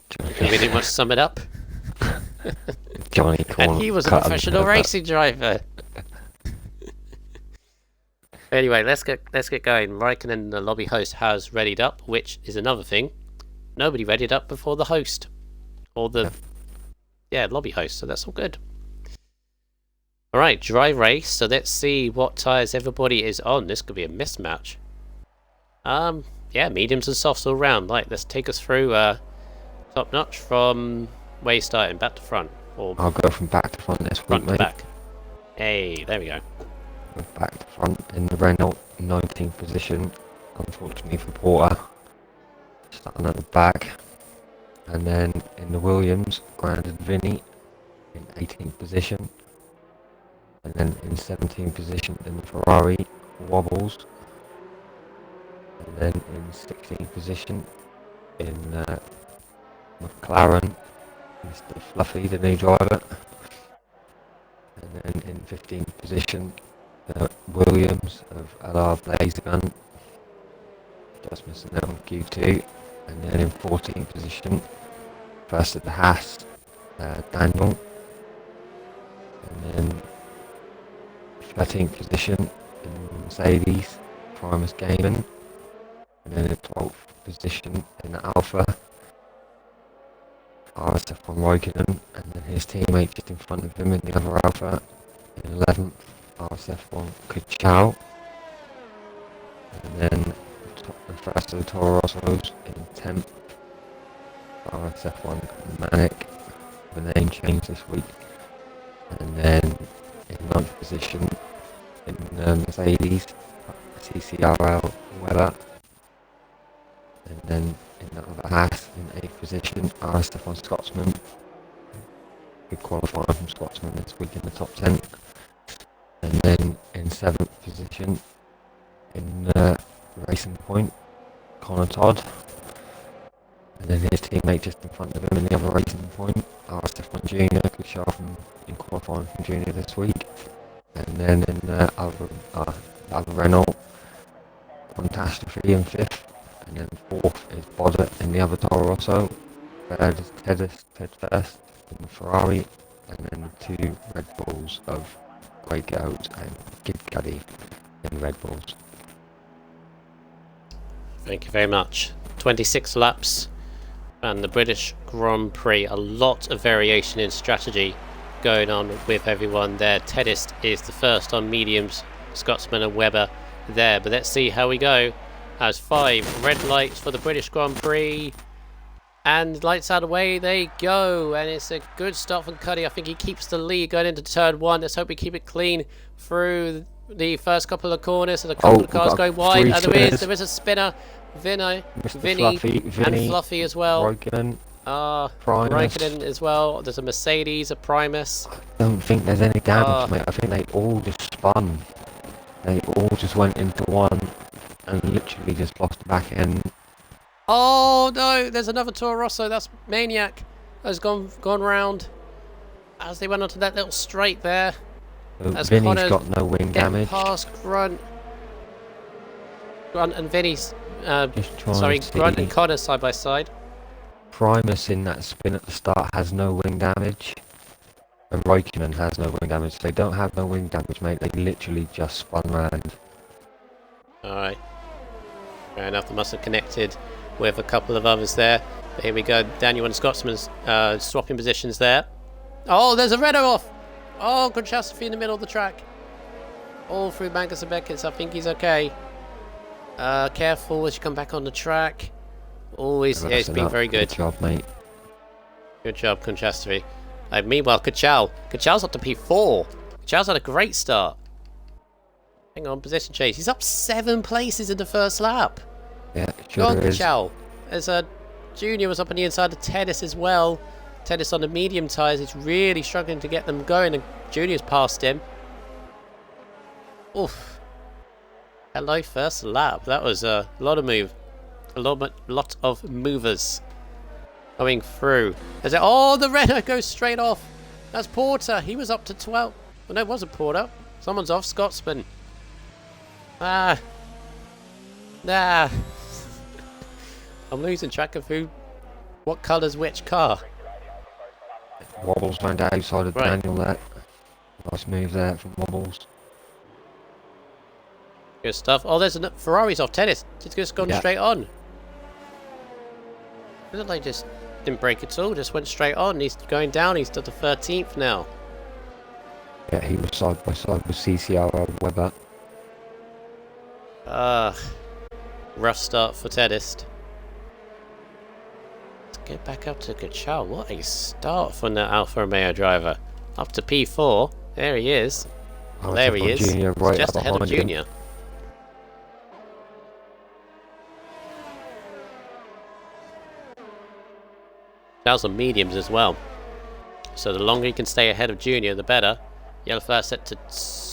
Can we pretty much sum it up? Johnny, and he was a professional racing driver. Anyway, let's get going. Raikkonen, the lobby host, has readied up, which is another thing. Nobody readied up before the host, or the lobby host. So that's all good. All right, dry race. So let's see what tires everybody is on. This could be a mismatch. Mediums and softs all round. Let's take us through top notch from where you starting, back to front, or I'll go from back to front this week, front to mate. back. Hey, there we go. Back to front in the Renault, 19th position. Unfortunately for Porter, starting at the back, and then in the Williams, Grandin Vinny in 18th position, and then in 17th position in the Ferrari, Wobbles. And then in 16th position in McLaren, Mr. Fluffy, the new driver. And then in 15th position, Williams of LR Blazegun, just missing out on Q2. And then in 14th position, first at the Haas, Daniel. And then 13th position in Mercedes, Primus Gaming. And then in 12th position in the Alpha, RSF1 Raikkonen, and then his teammate just in front of him in the other Alpha. In 11th, RSF1 Kuchao. And then the first of the Toro Rossos in 10th, RSF1 Manic, the name change this week. And then in 9th position in Mercedes, CCRL Weber. And then in the other Haas, in 8th position, RSF1 Scotsman. Good qualifying from Scotsman this week in the top 10. And then in 7th position, in Racing Point, Connor Todd. And then his teammate just in front of him in the other Racing Point, RSF1 Junior, good show in qualifying from Junior this week. And then in the other Renault, Catastrophe in 5th. And then 4th is Boddett in the other Toro Rosso. 3rd is Ted First in the Ferrari. And then the 2 Red Bulls of Grey Goat and Kid Cuddy in Red Bulls. Thank you very much. 26 laps and the British Grand Prix. A lot of variation in strategy going on with everyone there. Teddist is the first on mediums, Scotsman and Webber there. But let's see how we go. As 5 red lights for the British Grand Prix. And lights out, away they go. And it's a good start from Cuddy. I think he keeps the lead going into turn 1. Let's hope we keep it clean through the first couple of corners. And a couple of cars going wide. And there is a spinner. Vinny, and Fluffy as well. Raikkonen, Raikkonen as well. There's a Mercedes, a Primus. I don't think there's any damage, mate. I think they all just spun. They all just went into one and literally just lost the back end. Oh no, there's another Toro Rosso. That's Maniac has gone round as they went onto that little straight there. As Vinny's got no wing damage. Past Grunt and Vinny's. Grunt and Connor side by side. Primus in that spin at the start has no wing damage. And Raikkonen has no wing damage. They don't have no wing damage, mate. They literally just spun round. Alright. Fair enough, they must have connected with a couple of others there. But here we go, Daniel and Scotsman's swapping positions there. Oh, there's a Renault off! Oh, catastrophe in the middle of the track. All through Magnus and Beckett, I think he's okay. Careful as you come back on the track. Always, yeah, it's been very good. Good job, mate. Good job, Conchastri. Meanwhile, Kachal's up to P4. Kachal's had a great start. Hang on, position change. He's up 7 places in the first lap. Yeah, Go on, sure is. Kachal. There's a Junior was up on the inside of Tennis as well. Tennis on the medium tyres. He's really struggling to get them going, and Junior's passed him. Oof. Hello, first lap. That was a lot of move. A lot of movers going through. There's oh, the Renault goes straight off. That's Porter. He was up to 12. Well, no, it wasn't Porter. Someone's off. Scotsman. Nah. I'm losing track of what colour's which car. Wobbles went outside of Right. Daniel there. Nice move there from Wobbles. Good stuff. Oh, there's a Ferrari's off. Tennis. It's just gone Yeah. straight on. Didn't they just didn't break at all? Just went straight on. He's going down. He's at the 13th now. Yeah, he was side by side with CCR Webber. Rough start for Tennis. Let's get back up to Kachal. What a start from the Alfa Romeo driver. Up to P4. There he is. Well, there he is. Junior He's right just up ahead of behind him. Junior. Kachal's on mediums as well. So the longer he can stay ahead of Junior, the better. Yellow flag set to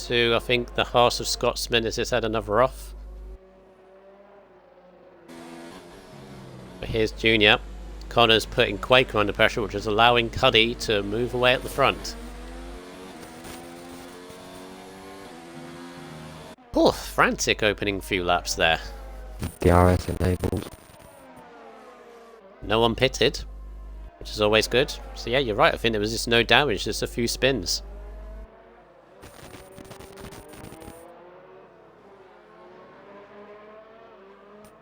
2. I think the Haas of Scotsman has just had another off. But here's Junior. Connor's putting Quaker under pressure, which is allowing Cuddy to move away at the front. Oh, frantic opening few laps there. DRS enabled. No one pitted, which is always good. So yeah, you're right. I think there was just no damage, just a few spins.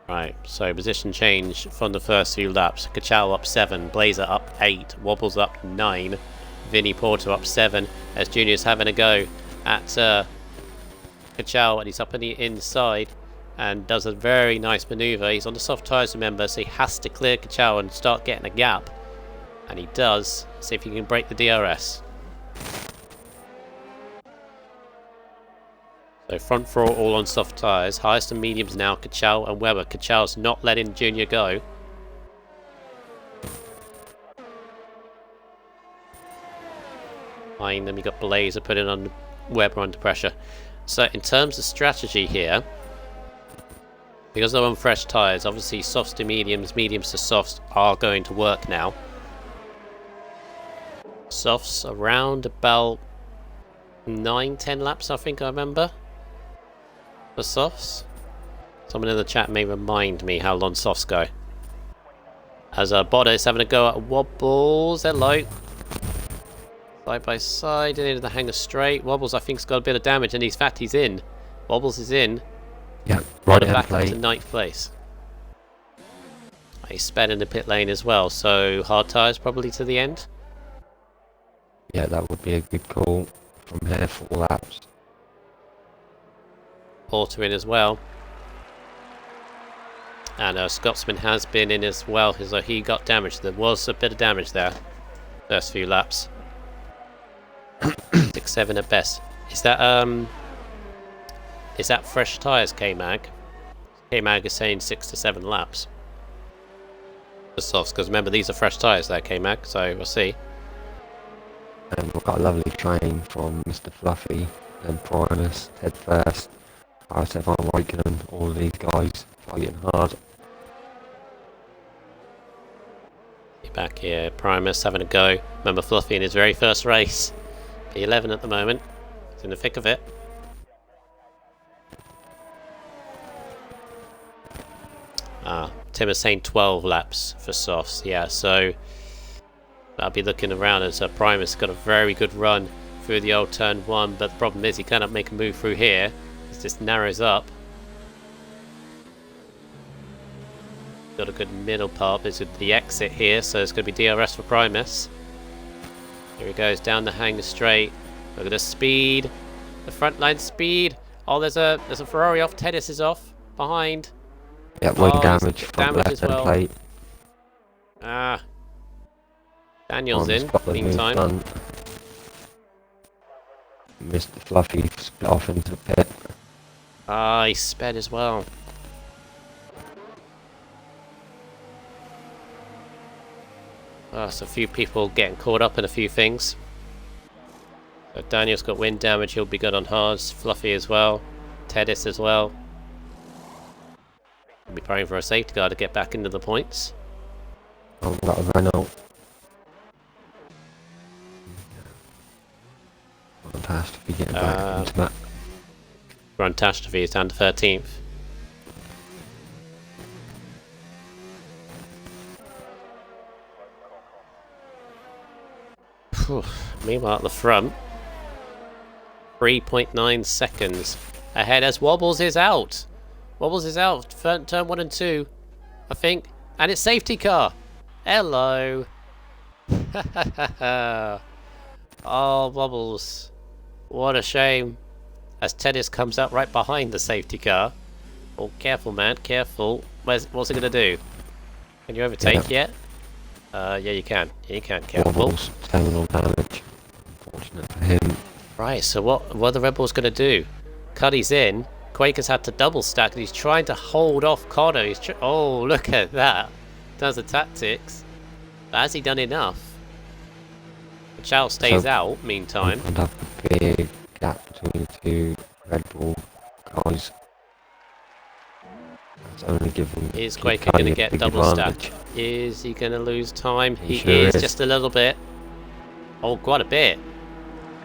Right, so position change from the first few laps. Kachal up 7, Blazer up 8, Wobbles up 9, Vinny Porter up 7, as Junior's having a go at Kachal, and he's up on the inside and does a very nice manoeuvre. He's on the soft tyres, remember, so he has to clear Kachal and start getting a gap. And he does. See if he can break the DRS. So front four all on soft tyres. Highest and mediums now, Kachal and Weber. Kachal's not letting Junior go. Behind them, you got Blazer putting on Weber under pressure. So in terms of strategy here, because they're on fresh tyres, obviously softs to mediums, mediums to softs are going to work now. Softs around about 9-10 laps, I think I remember. For softs. Someone in the chat may remind me how long softs go. As Bodder is having a go at Wobbles. Hello. Side by side into the hangar straight. Wobbles, I think, has got a bit of damage, and in fact he's in. Wobbles is in. Yeah, right Bodder ahead back up to plate. 9th place. He's sped in the pit lane as well, so hard tyres probably to the end. Yeah, that would be a good call from here for laps. Porter in as well. And Scotsman has been in as well, as he got damaged. There was a bit of damage there. First few laps. 6-7 at best. Is that fresh tyres, K-Mag? K-Mag is saying 6 to 7 laps. The softs, because remember these are fresh tyres there, K-Mag, so we'll see. And we've got a lovely train from Mr. Fluffy and Primus, head first. RSF1, Raikkonen, all of these guys fighting hard. Back here, Primus having a go. Remember Fluffy in his very first race. P11 at the moment. He's in the thick of it. Tim is saying 12 laps for softs. Yeah, so I'll be looking around as Primus got a very good run through the old turn 1, but the problem is he cannot make a move through here. It just narrows up. got a good middle part. This is the exit here, so it's going to be DRS for Primus. Here he goes down the hang straight. Look at the speed, the front line speed. Oh, there's a Ferrari off. Tedis is off behind. Yeah, wing damage from damage left as hand well. plate. Ah, Daniel's in. Got the move Meantime, done. Mr. Fluffy split off into the pit. ah, he sped as well. Ah, so a few people getting caught up in a few things. So Daniel's got wind damage. He'll be good on hards. Fluffy as well. Tedis as well. We'll be praying for a safety car to get back into the points. Oh, got a Renault. Fantastic, getting back into that. Run Catastrophe is down to 13th. Phew. Meanwhile at the front, 3.9 seconds ahead as Wobbles is out. Wobbles is out. Turn 1 and 2, I think. And it's safety car. Hello. Oh, Wobbles. What a shame. As Tedis comes out right behind the safety car. Oh, careful, man. Careful. What's it going to do? Can you overtake yet? Yeah, you can. Yeah, you can. Careful. Wobbles, terminal damage. Unfortunate for him. Right, so what are the Rebels going to do? Cuddy's in. Quaker's had to double stack and he's trying to hold off Connor. Oh, look at that. Does the tactics. But has he done enough? Chow stays out, meantime. And up a big gap between the two Red Bull guys. That's only giving. Is Quaker going to get double stack? Is he going to lose time? He sure is, just a little bit. Oh, quite a bit.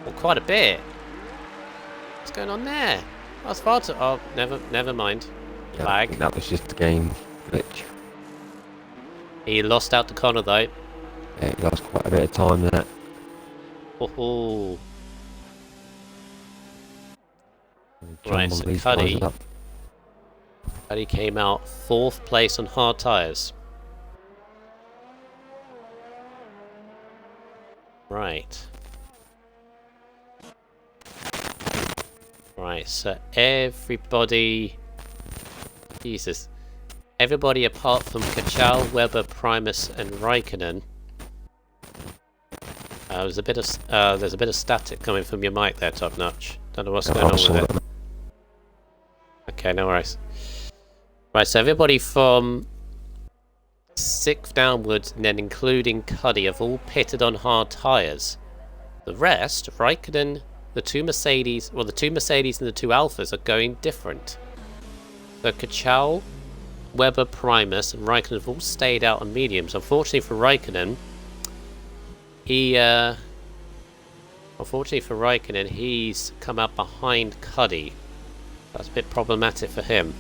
Oh, quite a bit. What's going on there? That's far too. Oh, never mind. Yeah, Lag. That was just a game glitch. He lost out to Connor though. Yeah, he lost quite a bit of time there. Oh. Right, so Cuddy came out 4th place on hard tyres. Right. Right, so everybody... Jesus. Everybody apart from Kachal, Weber, Primus and Raikkonen. There's a bit of static coming from your mic there, Top Notch. Don't know what's going on with it. Okay, no worries. Right, so everybody from 6th downwards, and then including Cuddy, have all pitted on hard tyres. The rest, Raikkonen, the two Mercedes and the two Alphas are going different. So Kachal, Weber, Primus and Raikkonen have all stayed out on mediums. Unfortunately for Raikkonen, he's come out behind Cuddy. That's a bit problematic for him.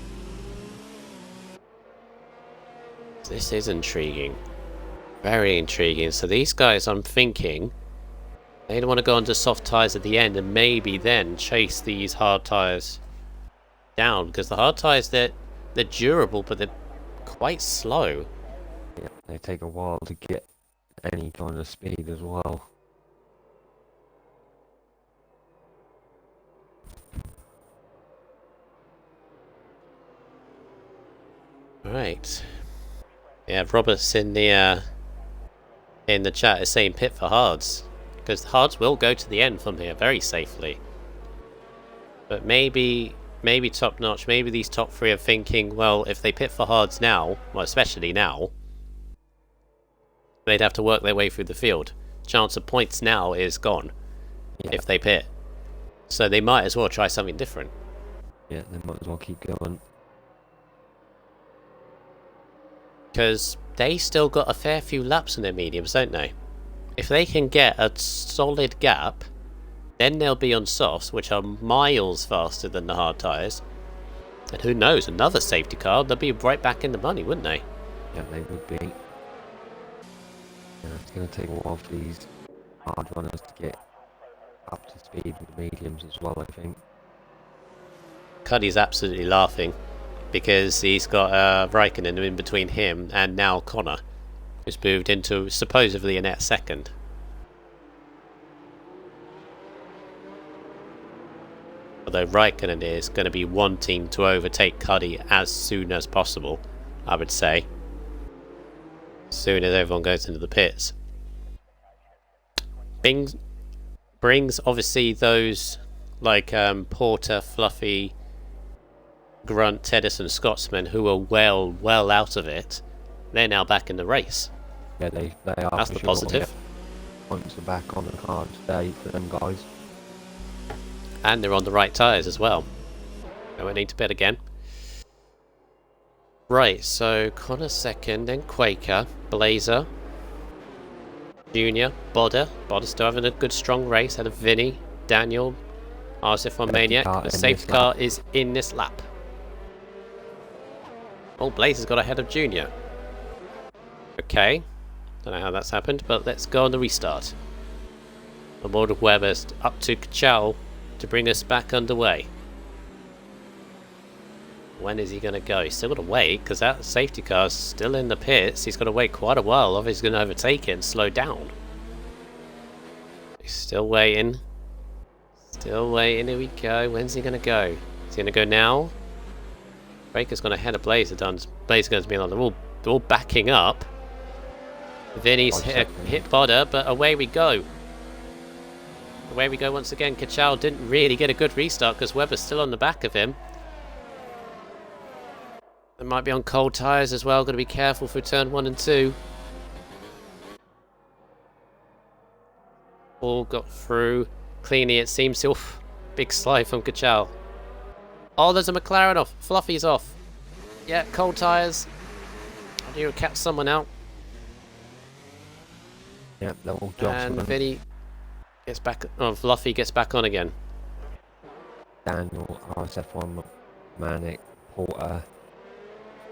This is intriguing. Very intriguing. So these guys, I'm thinking, they don't want to go onto soft tyres at the end and maybe then chase these hard tyres down. Because the hard tyres, they're durable, but they're quite slow. Yeah, they take a while to get any kind of speed as well. Right. Yeah, Robert's in the chat is saying pit for hards. Because the hards will go to the end from here very safely. But maybe Top Notch, maybe these top 3 are thinking, well, if they pit for hards now, well, especially now, they'd have to work their way through the field. Chance of points now is gone if they pit. So they might as well try something different. Yeah, they might as well keep going. Because they still got a fair few laps in their mediums, don't they? If they can get a solid gap, then they'll be on softs, which are miles faster than the hard tyres. And who knows, another safety car, they'll be right back in the money, wouldn't they? Yeah, they would be. Yeah, it's going to take a while for these hard runners to get up to speed with the mediums as well, I think. Cuddy's absolutely laughing. because he's got Raikkonen in between him and now Connor, who's moved into supposedly a net second. Although Raikkonen is going to be wanting to overtake Cuddy as soon as possible, I would say. As soon as everyone goes into the pits. Brings obviously those like Porter, Fluffy, Grunt, Tedderson, Scotsman who are well out of it. They're now back in the race. Yeah, they are. That's the positive. Points are back on the card today for them guys. And they're on the right tyres as well. I won't need to bet again. Right, so Connor second, then Quaker, Blazer, Junior, Bodder. Bodder still having a good strong race. Had a Vinny, Daniel, RSF1 Maniac. The safety car is in this lap. Oh, Blazer's got ahead of Junior. Okay. Don't know how that's happened, but let's go on the restart. The board of Webber's up to Kachal to bring us back underway. When is he going to go? He's still got to wait because that safety car's still in the pits. He's got to wait quite a while. Obviously, he's going to overtake it and slow down. He's still waiting. Still waiting. Here we go. When's he going to go? Is he going to go now? Baker's going to head a Blazer. Blazer's going to be on. They're all backing up. Vinny's hit Bodder, but away we go. Away we go once again. Kachal didn't really get a good restart because Webber's still on the back of him. They might be on cold tyres as well. Got to be careful for turn 1 and 2. All got through cleanly, it seems. Oof, big slide from Kachal. Oh, there's a McLaren off. Fluffy's off. Yeah, cold tyres. I need to catch someone out. Yeah, they're all And Vinny gets back. Oh, Fluffy gets back on again. Daniel, RSF1, Manic, Porter.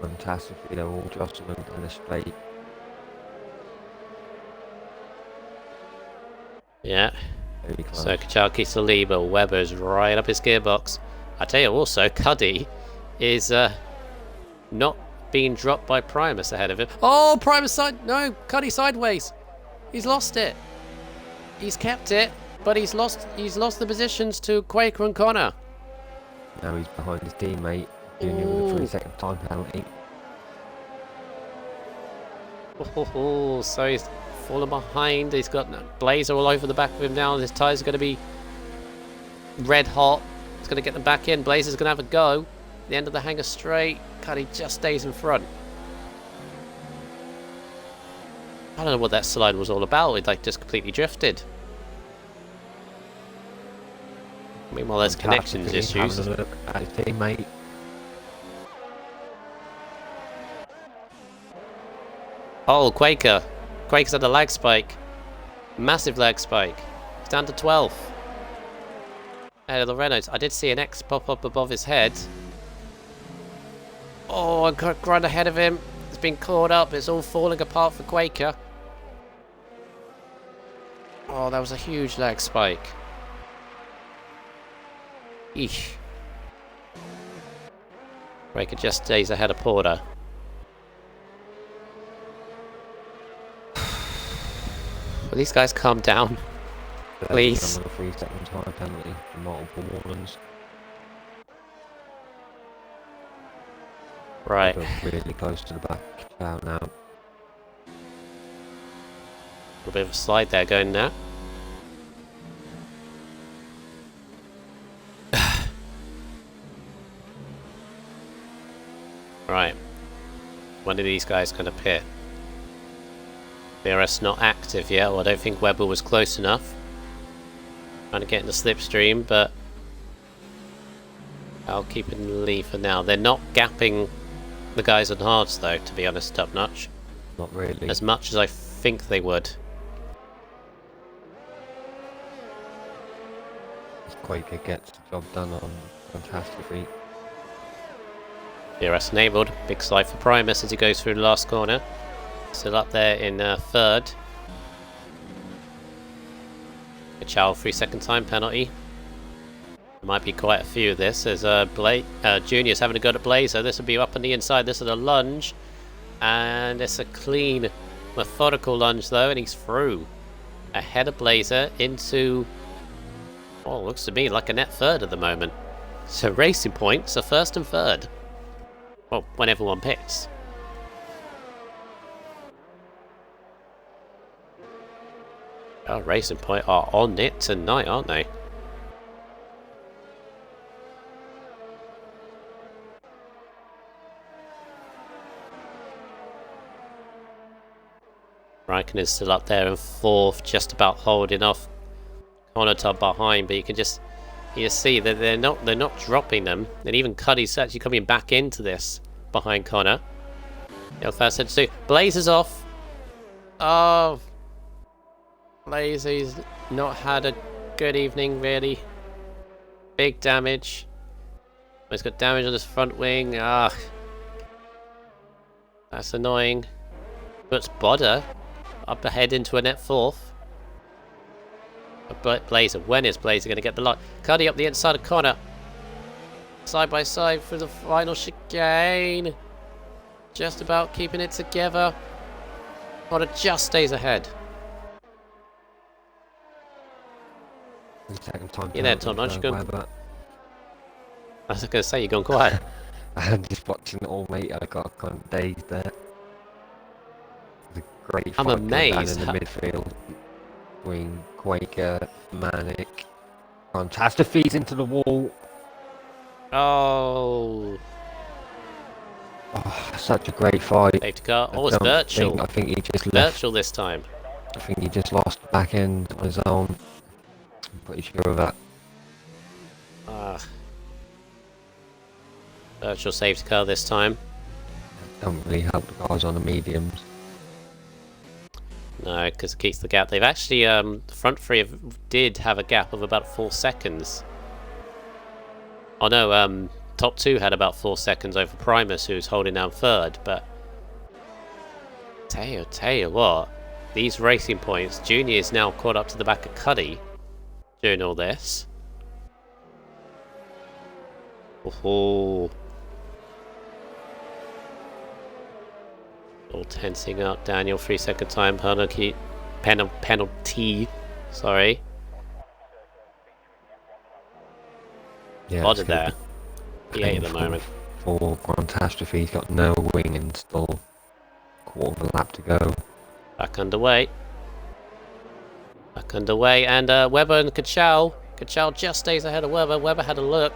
Fantastically, they're all jostling in a straight. Yeah. So Kachal keeps the lead, but Webber's right up his gearbox. I tell you also, Cuddy is not being dropped by Primus ahead of him. Oh, Primus side. No, Cuddy sideways. He's lost it. He's kept it, but he's lost the positions to Quaker and Connor. Now he's behind his teammate. Junior with a 3-second time penalty. Oh, so he's fallen behind. He's got Blazer all over the back of him now. His tyres are going to be red hot. He's going to get them back in. Blazer's going to have a go. The end of the hanger straight. Cuddy just stays in front. I don't know what that slide was all about. It like just completely drifted. Meanwhile, there's connections issues. Having a look at his teammate. Oh, Quaker. Quaker's had a lag spike. Massive lag spike. He's down to 12th. Ahead of the Renaults. I did see an X pop up above his head. Oh, I got Grunt ahead of him. It's been caught up. It's all falling apart for Quaker. Oh, that was a huge lag spike. Eesh. Quaker just stays ahead of Porter. Will these guys calm down? Please. A 3-second time penalty for multiple warnings. Right. We're really close to the back out now. A bit of a slide there going now. Right. When are these guys going to pit? DRS not active yet. Well, I don't think Webber was close enough. Trying to get in the slipstream, but I'll keep it in the lead for now. They're not gapping the guys on hards though, to be honest, top notch. Not really. As much as I think they would. Quaker gets the job done on fantastically. DRS enabled. Big slide for Primus as he goes through the last corner. Still up there in third. A Chow 3-second time penalty. Might be quite a few of this. There's Junior's having a go at Blazer. This will be up on the inside. This is a lunge. And it's a clean, methodical lunge though, and he's through. Ahead of Blazer into... oh, looks to me like a net third at the moment. So Racing Points are first and third. Well, when everyone picks. Oh, Racing Point are on it tonight, aren't they? Raikkonen is still up there in fourth, just about holding off Connor to behind, but you can just see that they're not dropping them, and even Cuddy's actually coming back into this behind Connor. First head to Blazer's off. Oh, Blazer's not had a good evening really. Big damage. He's got damage on his front wing. Ah, that's annoying. Puts Bodder up ahead into a net fourth. But Blazer, when is Blazer going to get the lock? Cuddy up the inside of Connor. Side by side for the final chicane. Just about keeping it together. Connor just stays ahead. Second time. You there, Tom? Aren't you going? I was going to say, you're going quiet. I'm just watching it all, mate. I got kind of dazed there. Great I'm amazed in the midfield between Quaker, Manic, fantastic feeds into the wall. Oh, Such a great fight. safety car. Oh, it's virtual. I think he just left. Virtual this time. I think he just lost the back end on his own. I'm pretty sure of that. Virtual safety car this time. Don't really help the guys on the mediums. No, because it keeps the gap. They've actually, the front three did have a gap of about 4 seconds. Oh no, top two had about 4 seconds over Primus, who's holding down third, but... Tell you what, these Racing Points, Junior is now caught up to the back of Cuddy during all this. Oh. All tensing up. Daniel, 3-second time penalty. Sorry. Yeah, Odded there. P8 at the moment. For Catastrophe, he's got no wing and still quarter of a lap to go. Back underway. And Webber and Kachal. Kachal just stays ahead of Webber. Webber had a look.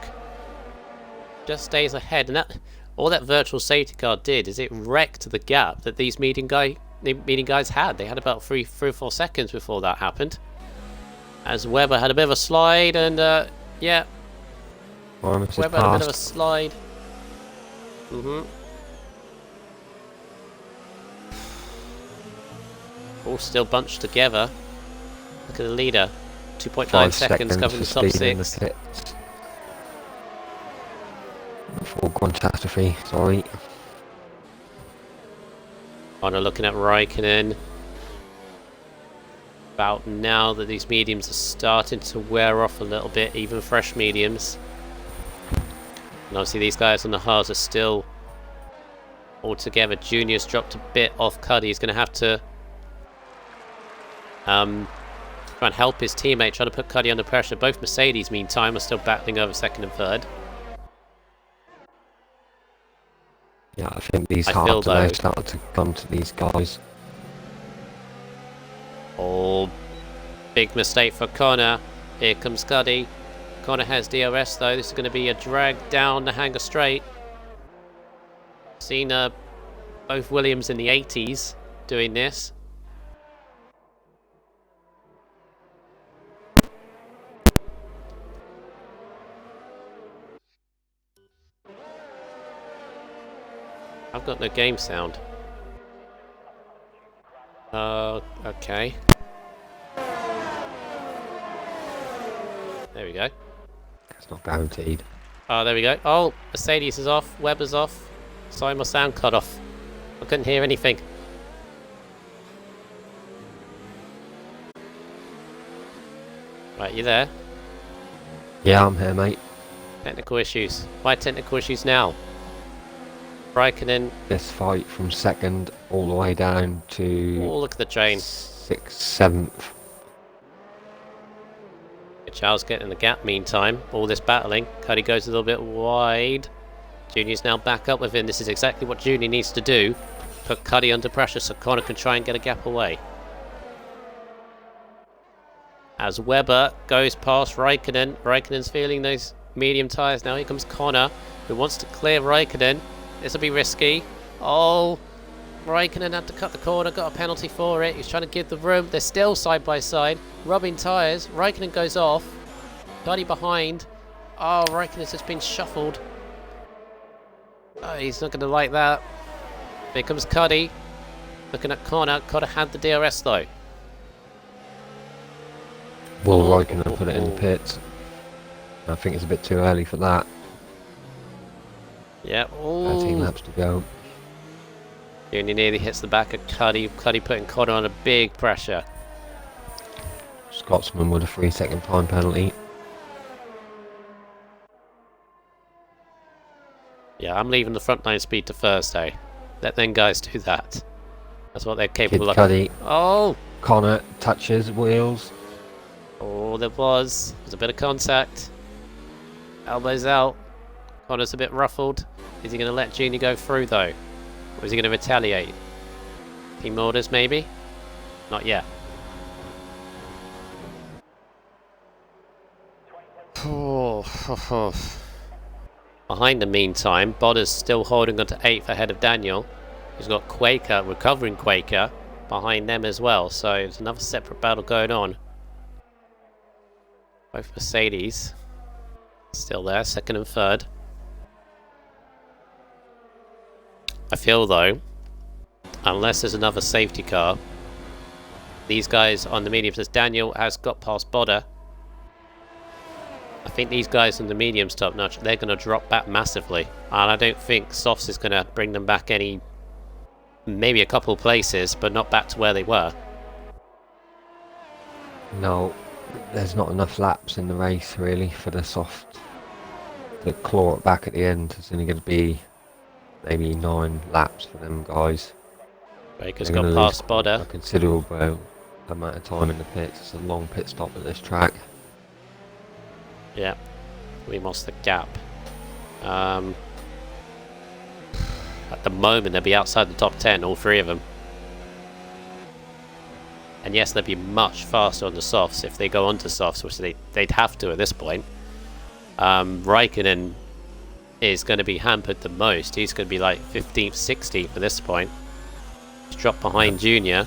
Just stays ahead, and all that virtual safety car did is it wrecked the gap that these meeting guys had. They had about 3 or 4 seconds before that happened. As Webber had a bit of a slide, and yeah, Webber had a bit of a slide. All still bunched together. Look at the leader, 2.9 seconds covering the top 6. For Catastrophe, sorry. Connor looking at Raikkonen. About now that these mediums are starting to wear off a little bit, even fresh mediums. And obviously these guys on the hards are still all together. Junior's dropped a bit off Cuddy. He's going to have to try and help his teammate, trying to put Cuddy under pressure. Both Mercedes, meantime, are still battling over second and third. Yeah, I think these hards are starting to come to these guys. Oh, big mistake for Connor. Here comes Cuddy. Connor has DRS though. This is going to be a drag down the Hanger Straight. Seen both Williams in the 80s doing this. I've got no game sound. Okay. There we go. It's not guaranteed. Oh, there we go. Oh, Mercedes is off. Webber's off. Sorry, my sound cut off. I couldn't hear anything. Right, you there? Yeah, I'm here, mate. Technical issues. Why technical issues now? Raikkonen. This fight from second all the way down to Oh, look at the train. 6th, 7th. Charles getting the gap meantime. All this battling. Cuddy goes a little bit wide. Junior's now back up with him. This is exactly what Junior needs to do. Put Cuddy under pressure so Connor can try and get a gap away. As Webber goes past Raikkonen. Raikkonen's feeling those medium tyres now. Here comes Connor, who wants to clear Raikkonen. This will be risky. Oh, Raikkonen had to cut the corner, got a penalty for it. He's trying to give the room. They're still side by side, rubbing tyres. Raikkonen goes off. Cuddy behind. Oh, Raikkonen's just been shuffled. Oh, he's not going to like that. Here comes Cuddy. Looking at Connor. Connor had the DRS though. Will Raikkonen put it in the pits? I think it's a bit too early for that. Yeah. 13 laps to go. Junior nearly hits the back of Cuddy. Cuddy putting Connor under big pressure. Scotsman with a 3-second time penalty. Yeah, I'm leaving the front line speed to Thursday. Let them guys do that. That's what they're capable of. Cuddy. Oh! Connor touches wheels. Oh, there was. There's a bit of contact. Elbows out. Connor's a bit ruffled. Is he going to let Junior go through though? Or is he going to retaliate? Team orders maybe? Not yet. Behind the meantime, Bodder's still holding on to 8th ahead of Daniel. He's got Quaker, recovering Quaker, behind them as well. So there's another separate battle going on. Both Mercedes still there, second and third. I feel though, unless there's another safety car, these guys on the mediums, as Daniel has got past Bodder, I think these guys on the mediums top notch, they're going to drop back massively. And I don't think Softs is going to bring them back any, maybe a couple places, but not back to where they were. No, there's not enough laps in the race really for the soft to claw it back at the end. It's only going to be maybe 9 laps for them guys. Baker's got past Bodder. A considerable amount of time in the pits. It's a long pit stop at this track. Yeah, we lost the gap. At the moment, they'll be outside the top 10, all three of them. And yes, they'll be much faster on the softs if they go onto softs, which they'd have to at this point. Raikkonen is going to be hampered the most. He's going to be like 15th, 16th at this point. He's dropped behind Junior.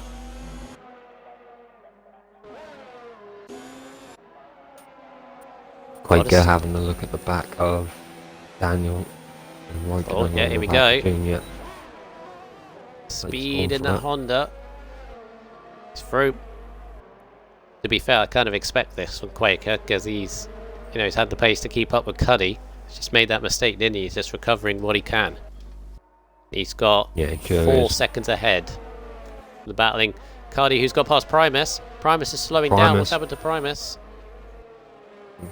Quaker having a look at the back of Daniel. And Oh, yeah, here we go. Junior. Speed in that Honda. It's through. To be fair, I kind of expect this from Quaker because he's had the pace to keep up with Cuddy. He's just made that mistake, didn't he? He's just recovering what he can. He's got 4 seconds ahead. The battling Cuddy, who's got past Primus. Primus is slowing down. What's happened to Primus?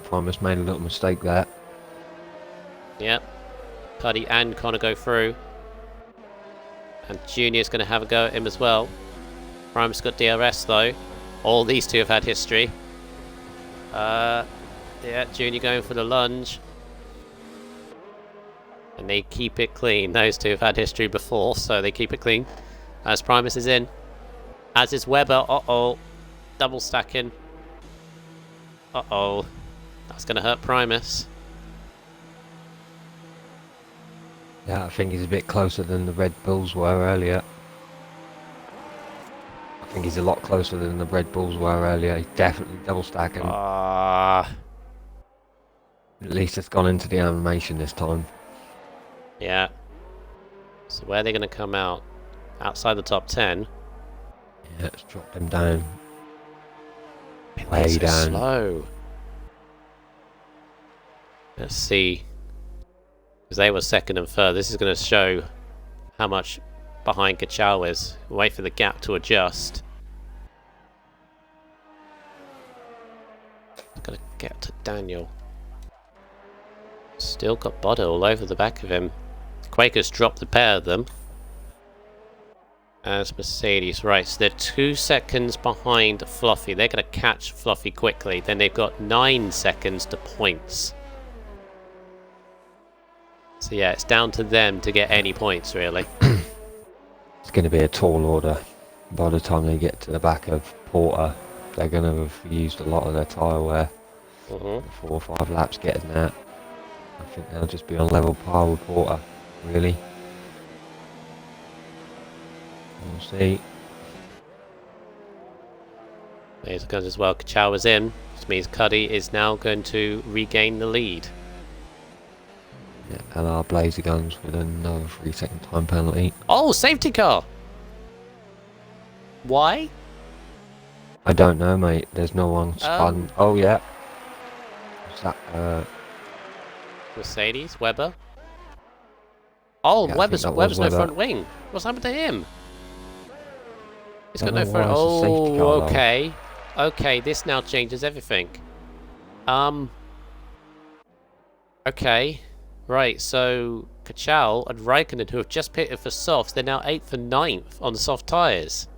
Primus made a little mistake there. Yep. Cuddy and Connor go through. And Junior's going to have a go at him as well. Primus got DRS though. All these two have had history. Yeah, Junior going for the lunge. And they keep it clean. Those two have had history before, so they keep it clean. As Primus is in. As is Webber. Uh-oh. Double stacking. Uh-oh. That's going to hurt Primus. Yeah, I think he's a bit closer than the Red Bulls were earlier. I think he's a lot closer than the Red Bulls were earlier. He's definitely double stacking. At least it's gone into the animation this time. Yeah. So where are they going to come out? Outside the top 10. Yeah, it's dropped him down. Way Way down. Slow. Let's see. Because they were second and third. This is going to show how much behind Kachow is. Wait for the gap to adjust. Got to get to Daniel. Still got Bodder all over the back of him. Quaker's dropped the pair of them. As Mercedes, right, so they're 2 seconds behind Fluffy. They're going to catch Fluffy quickly. Then they've got 9 seconds to points. So yeah, it's down to them to get any points, really. It's going to be a tall order. By the time they get to the back of Porter, they're going to have used a lot of their tyre wear. 4 or 5 laps getting that. I think they'll just be on level par with Porter, really. We'll see. There's guns as well. Kachow is in, which means Cuddy is now going to regain the lead. Yeah, LR Blazer Guns with another 3-second time penalty. Oh, safety car! Why? I don't know, mate. There's no one spun. Oh, yeah. What's that? Mercedes, Webber. Oh, Yeah, Webber's no Webber. front wing. What's happened to him? He's got Don't no know front. why it's a safety car, though. Okay. Okay, this now changes everything. Okay. Right, so Kachow and Raikkonen, who have just pitted for softs, they're now 8th and 9th on the soft tyres.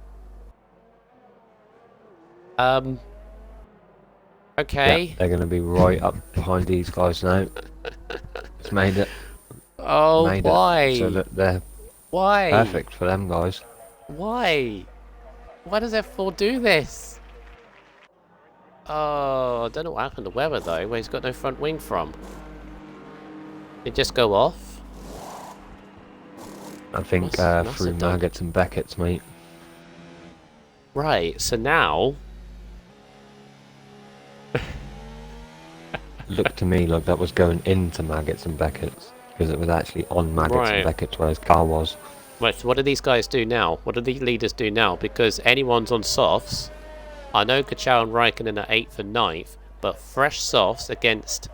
Okay. Yeah, they're going to be right up behind these guys now. It's made it. Oh, made why? It so that they're Why? perfect for them guys. Why? Why does F4 do this? Oh, I don't know what happened to Webber though, where he's got no front wing from. Did it just go off? I think Must have through done. Maggots and Beckett's, mate. Right, so now... Looked to me like that was going into Maggots and Beckett's, because it was actually on Maggots Right. and Beckett's where his car was. Right, so what do these guys do now? What do the leaders do now? Because anyone's on softs. I know Kachow and Raikkonen are 8th and 9th, but fresh softs against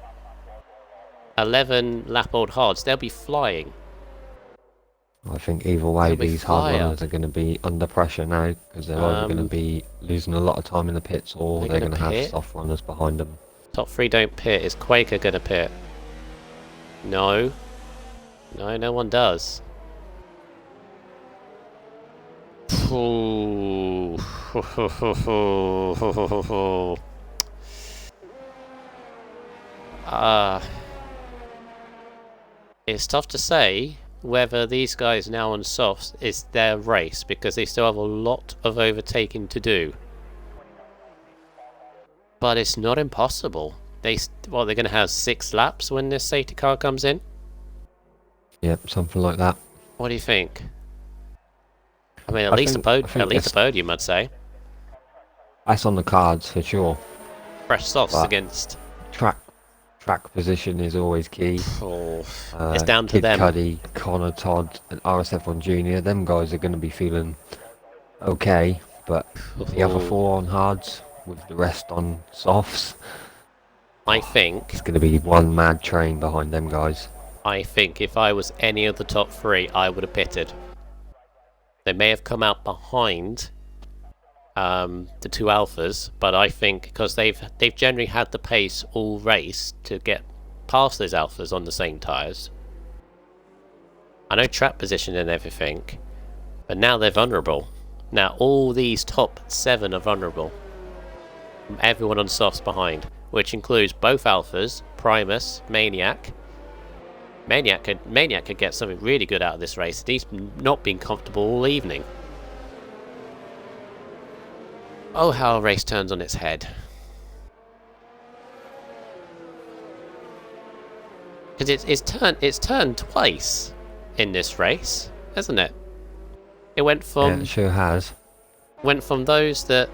11 lap-old hards, they'll be flying. I think either way They'll be these hard fly runners up. are going to be under pressure now, because they're either going to be losing a lot of time in the pits, or They're they're gonna going to have pit? soft runners behind them. Top 3 don't pit. Is Quaker going to pit? No. No, no one does. Ooh. It's tough to say whether these guys now on softs is their race, because they still have a lot of overtaking to do. But it's not impossible. They're going to have 6 laps when this safety car comes in. Yep, something like that. What do you think? I mean, at I least think- a I think a podium, I'd say. That's on the cards for sure. Fresh softs But- against. Track position is always key. Oh, it's down to Kid them. Cuddy, Connor Todd, and RSF1 Junior. Them guys are going to be feeling okay, but the other 4 on hards with the rest on softs, I think. it's going to be one mad train behind them guys. I think if I was any of the top 3, I would have pitted. They may have come out behind the 2 alphas, but I think because they've generally had the pace all race to get past those alphas on the same tyres. I know track position and everything, but now they're vulnerable. Now all these top 7 are vulnerable. Everyone on softs behind, which includes both alphas, Primus, Maniac. Maniac could get something really good out of this race. He's not been comfortable all evening. Oh, how a race turns on its head. Because it's turned twice in this race, hasn't it? It went Yeah, from it sure has. those that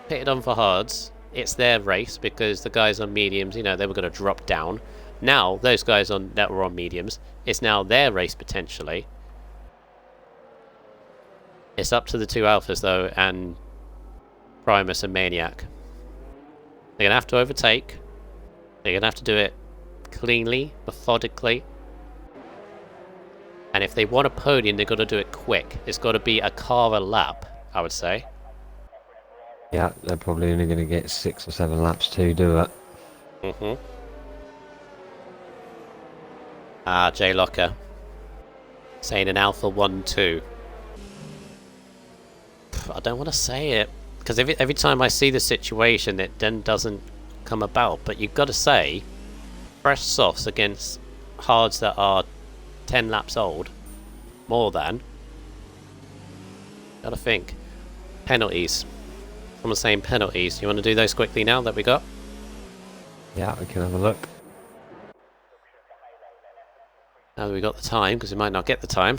pitted on for hards. It's their race because the guys on mediums, you know, they were going to drop down. Now those guys that were on mediums, it's now their race potentially. It's up to the 2 alphas though, and Primus and Maniac. They're going to have to overtake. They're going to have to do it cleanly, methodically. And if they want a podium, they've got to do it quick. It's got to be a car a lap, I would say. Yeah, they're probably only going to get 6 or 7 laps to do it. Ah, J Locker. Saying an Alpha 1-2. I don't want to say it. Because every time I see the situation, it then doesn't come about. But you've got to say, fresh softs against hards that are 10 laps old. More than. Gotta think. Penalties. Someone's saying penalties. You want to do those quickly now that we got? Yeah, we can have a look. Now that we got the time, because we might not get the time.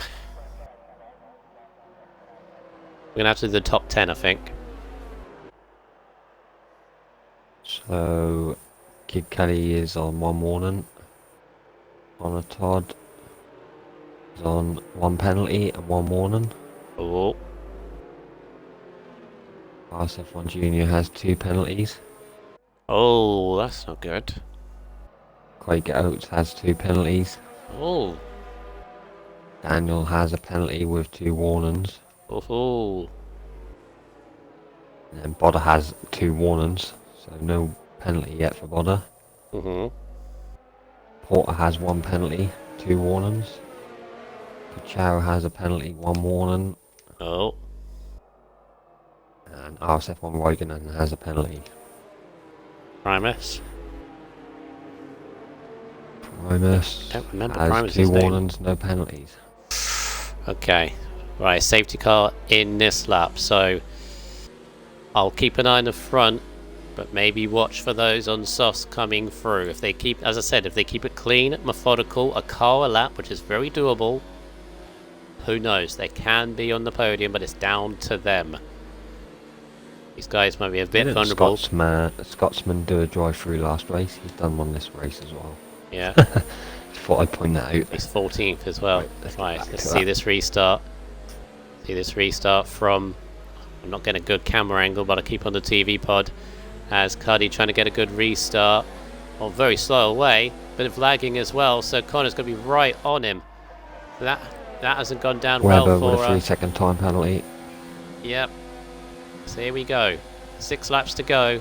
We're going to have to do the top 10, I think. So, Kid Kelly is on 1 warning. Connor Todd is on 1 penalty and 1 warning. Oh. RSF1 Junior has 2 penalties. Oh, that's not good. Craig Oates has 2 penalties. Oh. Daniel has a penalty with 2 warnings. Oh. And then Bodder has 2 warnings, so no penalty yet for Bodder. Porter has 1 penalty, 2 warnings. Pacharo has a penalty, 1 warning. Oh. And RSF1 Royganen has a penalty. Primus. Primus Don't remember has Primus's 2 name. warnings, no penalties. Okay. Right, safety car in this lap, so I'll keep an eye on the front, but maybe watch for those on softs coming through. If they keep, as I said, if they keep it clean, methodical, a car a lap, which is very doable, who knows? They can be on the podium, but it's down to them. These guys might be a bit vulnerable. Scotsman do a drive-through last race. He's done one this race as well. Yeah. Just thought I'd point that out. He's 14th as well. Right, Let's see this restart. See this restart from... I'm not getting a good camera angle, but I keep on the TV pod. As Cuddy trying to get a good restart. Well, very slow away. Bit of lagging as well, so Connor's going to be right on him. That hasn't gone down well Webber for... with a 3-second time penalty. Yep. So here we go. 6 laps to go.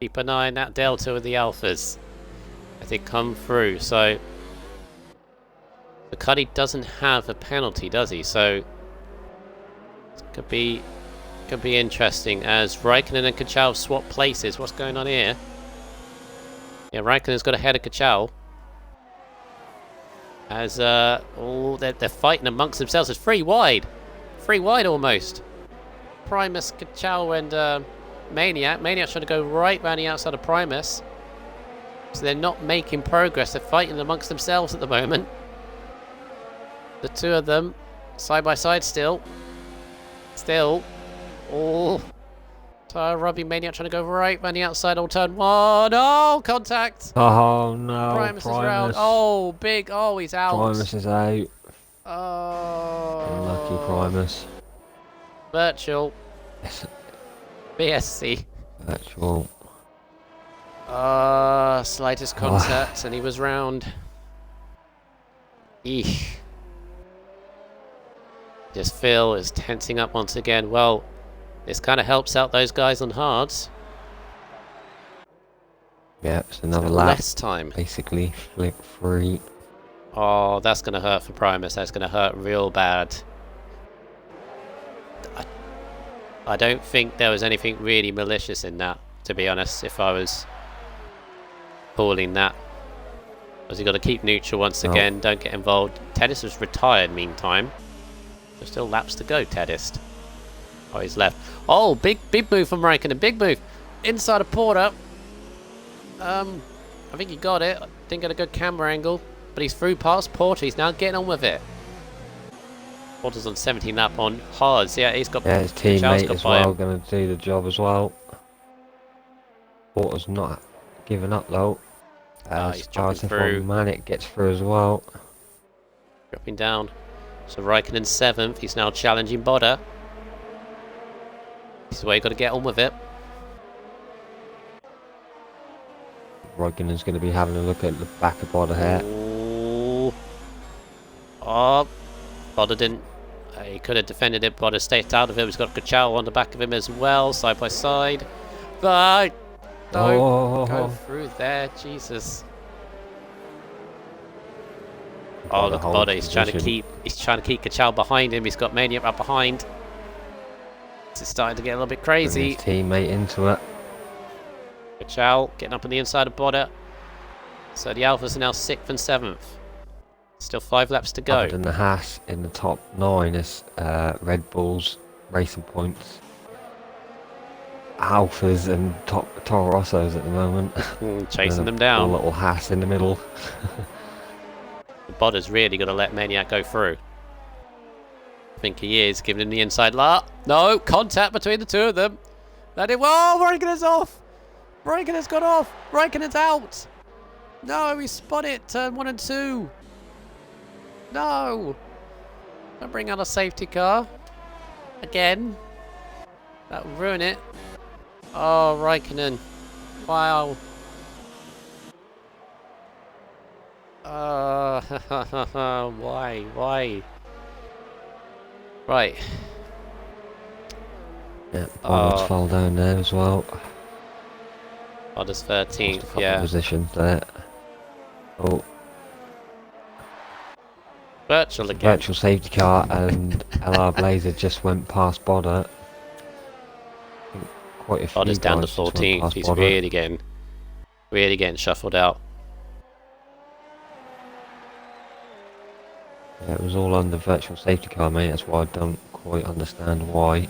Keep an eye on that delta with the Alphas as they come through. So the Cuddy doesn't have a penalty, does he? So it could be interesting as Raikkonen and Kachal swap places. What's going on here? Yeah, Raikkonen's got ahead of Kachal. As they're fighting amongst themselves. It's 3 wide. 3 wide almost. Primus, Kachal and Maniac. Maniac's trying to go right round the outside of Primus. So they're not making progress. They're fighting amongst themselves at the moment. The two of them side by side still. Oh. Tire rubbing. Maniac trying to go right round the outside on turn 1. Oh, contact. Oh no, Primus is round. Oh, big. Oh, he's out. Primus is out. Oh. Unlucky Primus. Virtual. BSC. Virtual. Slightest contact, and he was round. Eesh. Just Phil is tensing up once again. Well, this kind of helps out those guys on hards. Yeah, it's another So lap. less time. Basically, flip 3. Oh, that's going to hurt for Primus. That's going to hurt real bad. I don't think there was anything really malicious in that, to be honest, if I was calling that. Because you've got to keep neutral once again, don't get involved. Tedis was retired meantime. There's still laps to go, Tedis. Oh, he's left. Oh, big move from Raikkonen, big move. Inside of Porter. I think he got it. Didn't get a good camera angle, but he's through past Porter. He's now getting on with it. Porter's on 17 lap on hards. Yeah, he's got. Yeah, his teammate as well going to do the job as well. Porter's not giving up though. He's dropping through. Manic gets through as well. Dropping down. So Raikkonen 7th. He's now challenging Bodder. This is where you got to get on with it. Raikkonen's going to be having a look at the back of Bodder here. Ooh. Oh, Bodder didn't. He could have defended it. Bodder stayed out of it. He's got Kachal on the back of him as well, side by side. But don't go through there, Jesus. Oh, look at Boda. He's trying to keep Kachal behind him. He's got Maniac up behind. It's starting to get a little bit crazy. His teammate into it. Kachal getting up on the inside of Boda. So the Alphas are now 6th and 7th. Still 5 laps to go. Other than the Haas in the top 9 is Red Bull's Racing Points, Alphas and Toro Rossos at the moment. Chasing them down. A little Haas in the middle. Boda's really got to let Maniac go through. I think he is, giving him the inside lap. No, contact between the two of them. That it. Oh, Raikkonen's off. Raikkonen's got off. Raikkonen's out. No, he spun it. Turn 1 and 2. No. Don't bring out a safety car. Again. That will ruin it. Oh, Raikkonen. Wow. Why? Right. Yeah, Bottas fell down there as well. Bottas 13th, yeah. Position there. Oh. Virtual again. Virtual safety car, and LR Blazer just went past Bodda. Quite a few Bottas down to guys just went 14th. past He's Bodda. really getting shuffled out. Yeah, it was all under virtual safety car, mate. That's why I don't quite understand why.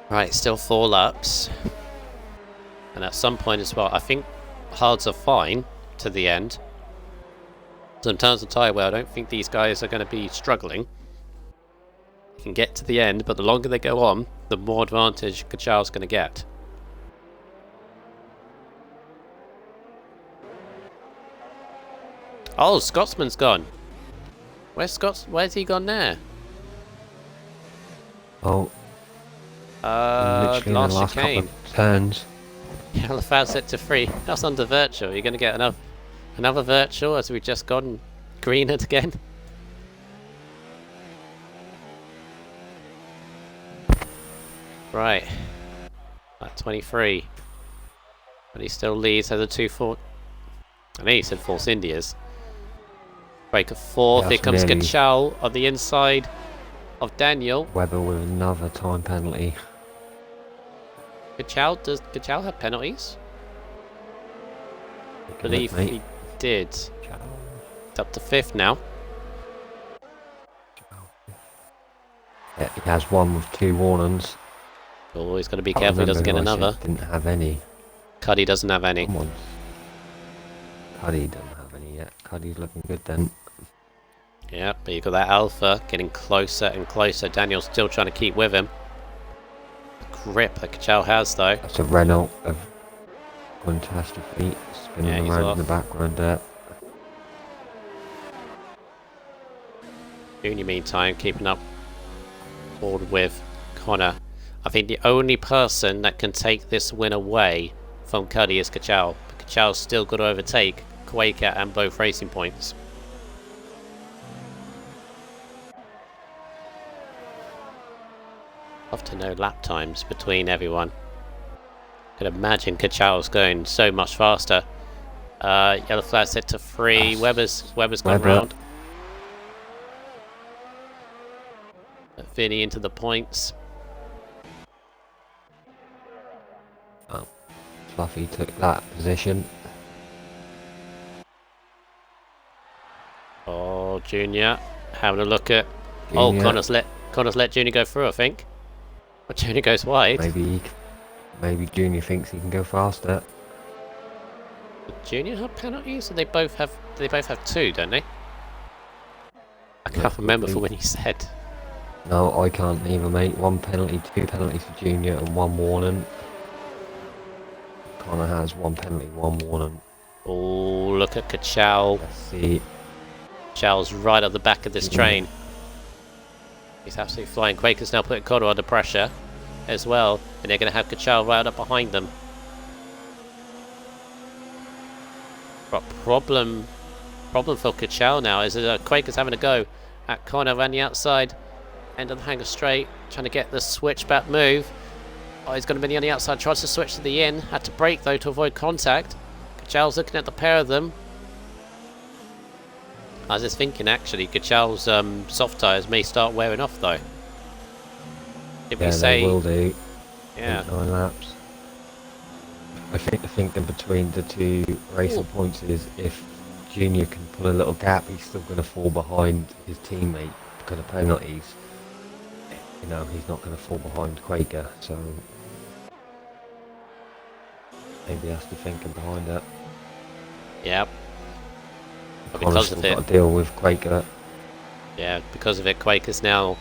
Right, still 4 laps. And at some point as well, I think hards are fine to the end. So in terms of tyre wear, I don't think these guys are going to be struggling. You can get to the end, but the longer they go on, the more advantage Kachal's going to get. Oh, Scotsman's gone. Where's he gone there? Oh. Literally in the last couple chicane. of turns. Yeah, Lafaz set to 3. That's under virtual. You're going to get another virtual as we've just gone green again. Right. At 23. But he still leads as a 2-4. I know he said Force Indias. Break of 4th. Here comes Kachal on the inside of Daniel. Webber with another time penalty. Does Kachal have penalties? I believe he did. It's up to 5th now. Yeah, he has one with 2 warnings. Oh, he's got to be careful he doesn't get another. Didn't have any. Cuddy doesn't have any. Come on. Cuddy doesn't have any yet. Cuddy's looking good then. Yeah, but you've got that Alpha getting closer and closer. Daniel's still trying to keep with him. The grip that Kachal has though. That's a Renault of catastrophe spinning around in the background there. Junior meantime keeping up forward with Connor. I think the only person that can take this win away from Cuddy is Kachal. But Kachal's still got to overtake Quaker and both Racing Points. Love to know lap times between everyone. Could imagine Kachal's going so much faster. Yellow flag set to 3. Webber's gone round. Vinny into the points. Oh, Fluffy took that position. Oh, Junior having a look at. Junior. Oh, Connor's let Junior go through, I think. But Junior goes wide. Maybe Junior thinks he can go faster. Did Junior have penalties? Or they both have 2, don't they? I can't remember for when he said. No, I can't either, mate. 1 penalty, 2 penalties for Junior, and 1 warning. Connor has 1 penalty, 1 warning. Oh, look at Kachal. Let's see. Kachal's right at the back of this train. He's absolutely flying. Quaker's now putting Connor under pressure as well, and they're going to have Kachal right up behind them. But problem for Kachal now is that Quaker's having a go at Connor around the outside. End of the hanger straight, trying to get the switchback move. Oh, he's going to be on the outside, tries to switch to the in. Had to brake though to avoid contact. Kachal's looking at the pair of them. I was just thinking, actually, Kachal's soft tyres may start wearing off, though. Did we say... they will do. Yeah. 9 laps. I think in between the two racing points is if Junior can pull a little gap, he's still going to fall behind his teammate because of penalties. You know, he's not going to fall behind Quaker, so maybe that's the thinking behind it. Yep. But Connor's because of still it, got to deal with Quaker. yeah, because of it, Quaker's now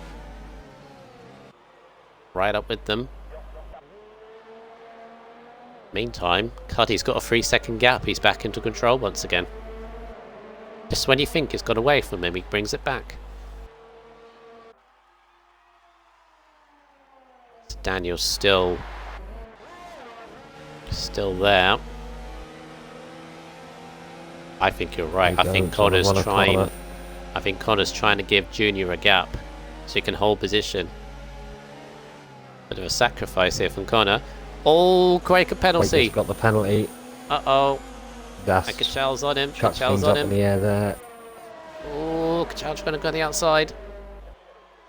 right up with them. Meantime, Cuddy's got a 3-second gap. He's back into control once again. Just when you think it's got away from him, he brings it back. Daniel's still there. I think you're right. I think Connor's trying. I think Connor's trying to give Junior a gap so he can hold position. Bit of a sacrifice here from Connor. Oh, Quaker penalty. Quaker's got the penalty. Uh-oh. That's And Kachal's on him. chucks Kachal's things on up in him. the air there. Oh, Kachal's trying to go on the outside.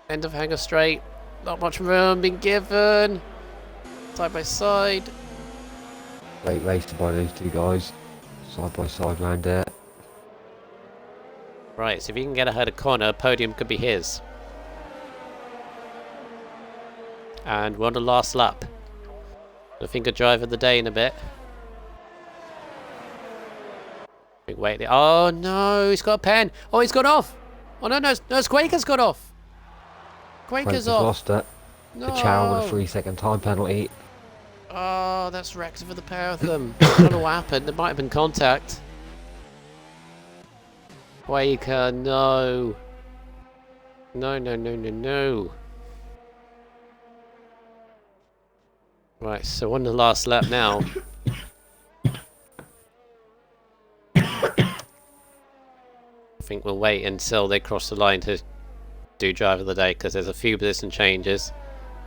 End of hanger straight. Not much room being given. Side by side. Great race by those two guys. Side by side round there. Right, so if he can get ahead of Connor, podium could be his. And we're on the last lap. I think a driver of the day in a bit. Wait, oh no, he's got a pen. Oh, he's got off. Oh no, Quaker's got off. Quaker's off. Lost it. No. The Chow with a 3-second time penalty. Oh, that's wrecked for the pair of them. I don't know what happened. There might have been contact. Quaker, no. No. Right, so on the last lap now. I think we'll wait until they cross the line to do driver of the day because there's a few position changes.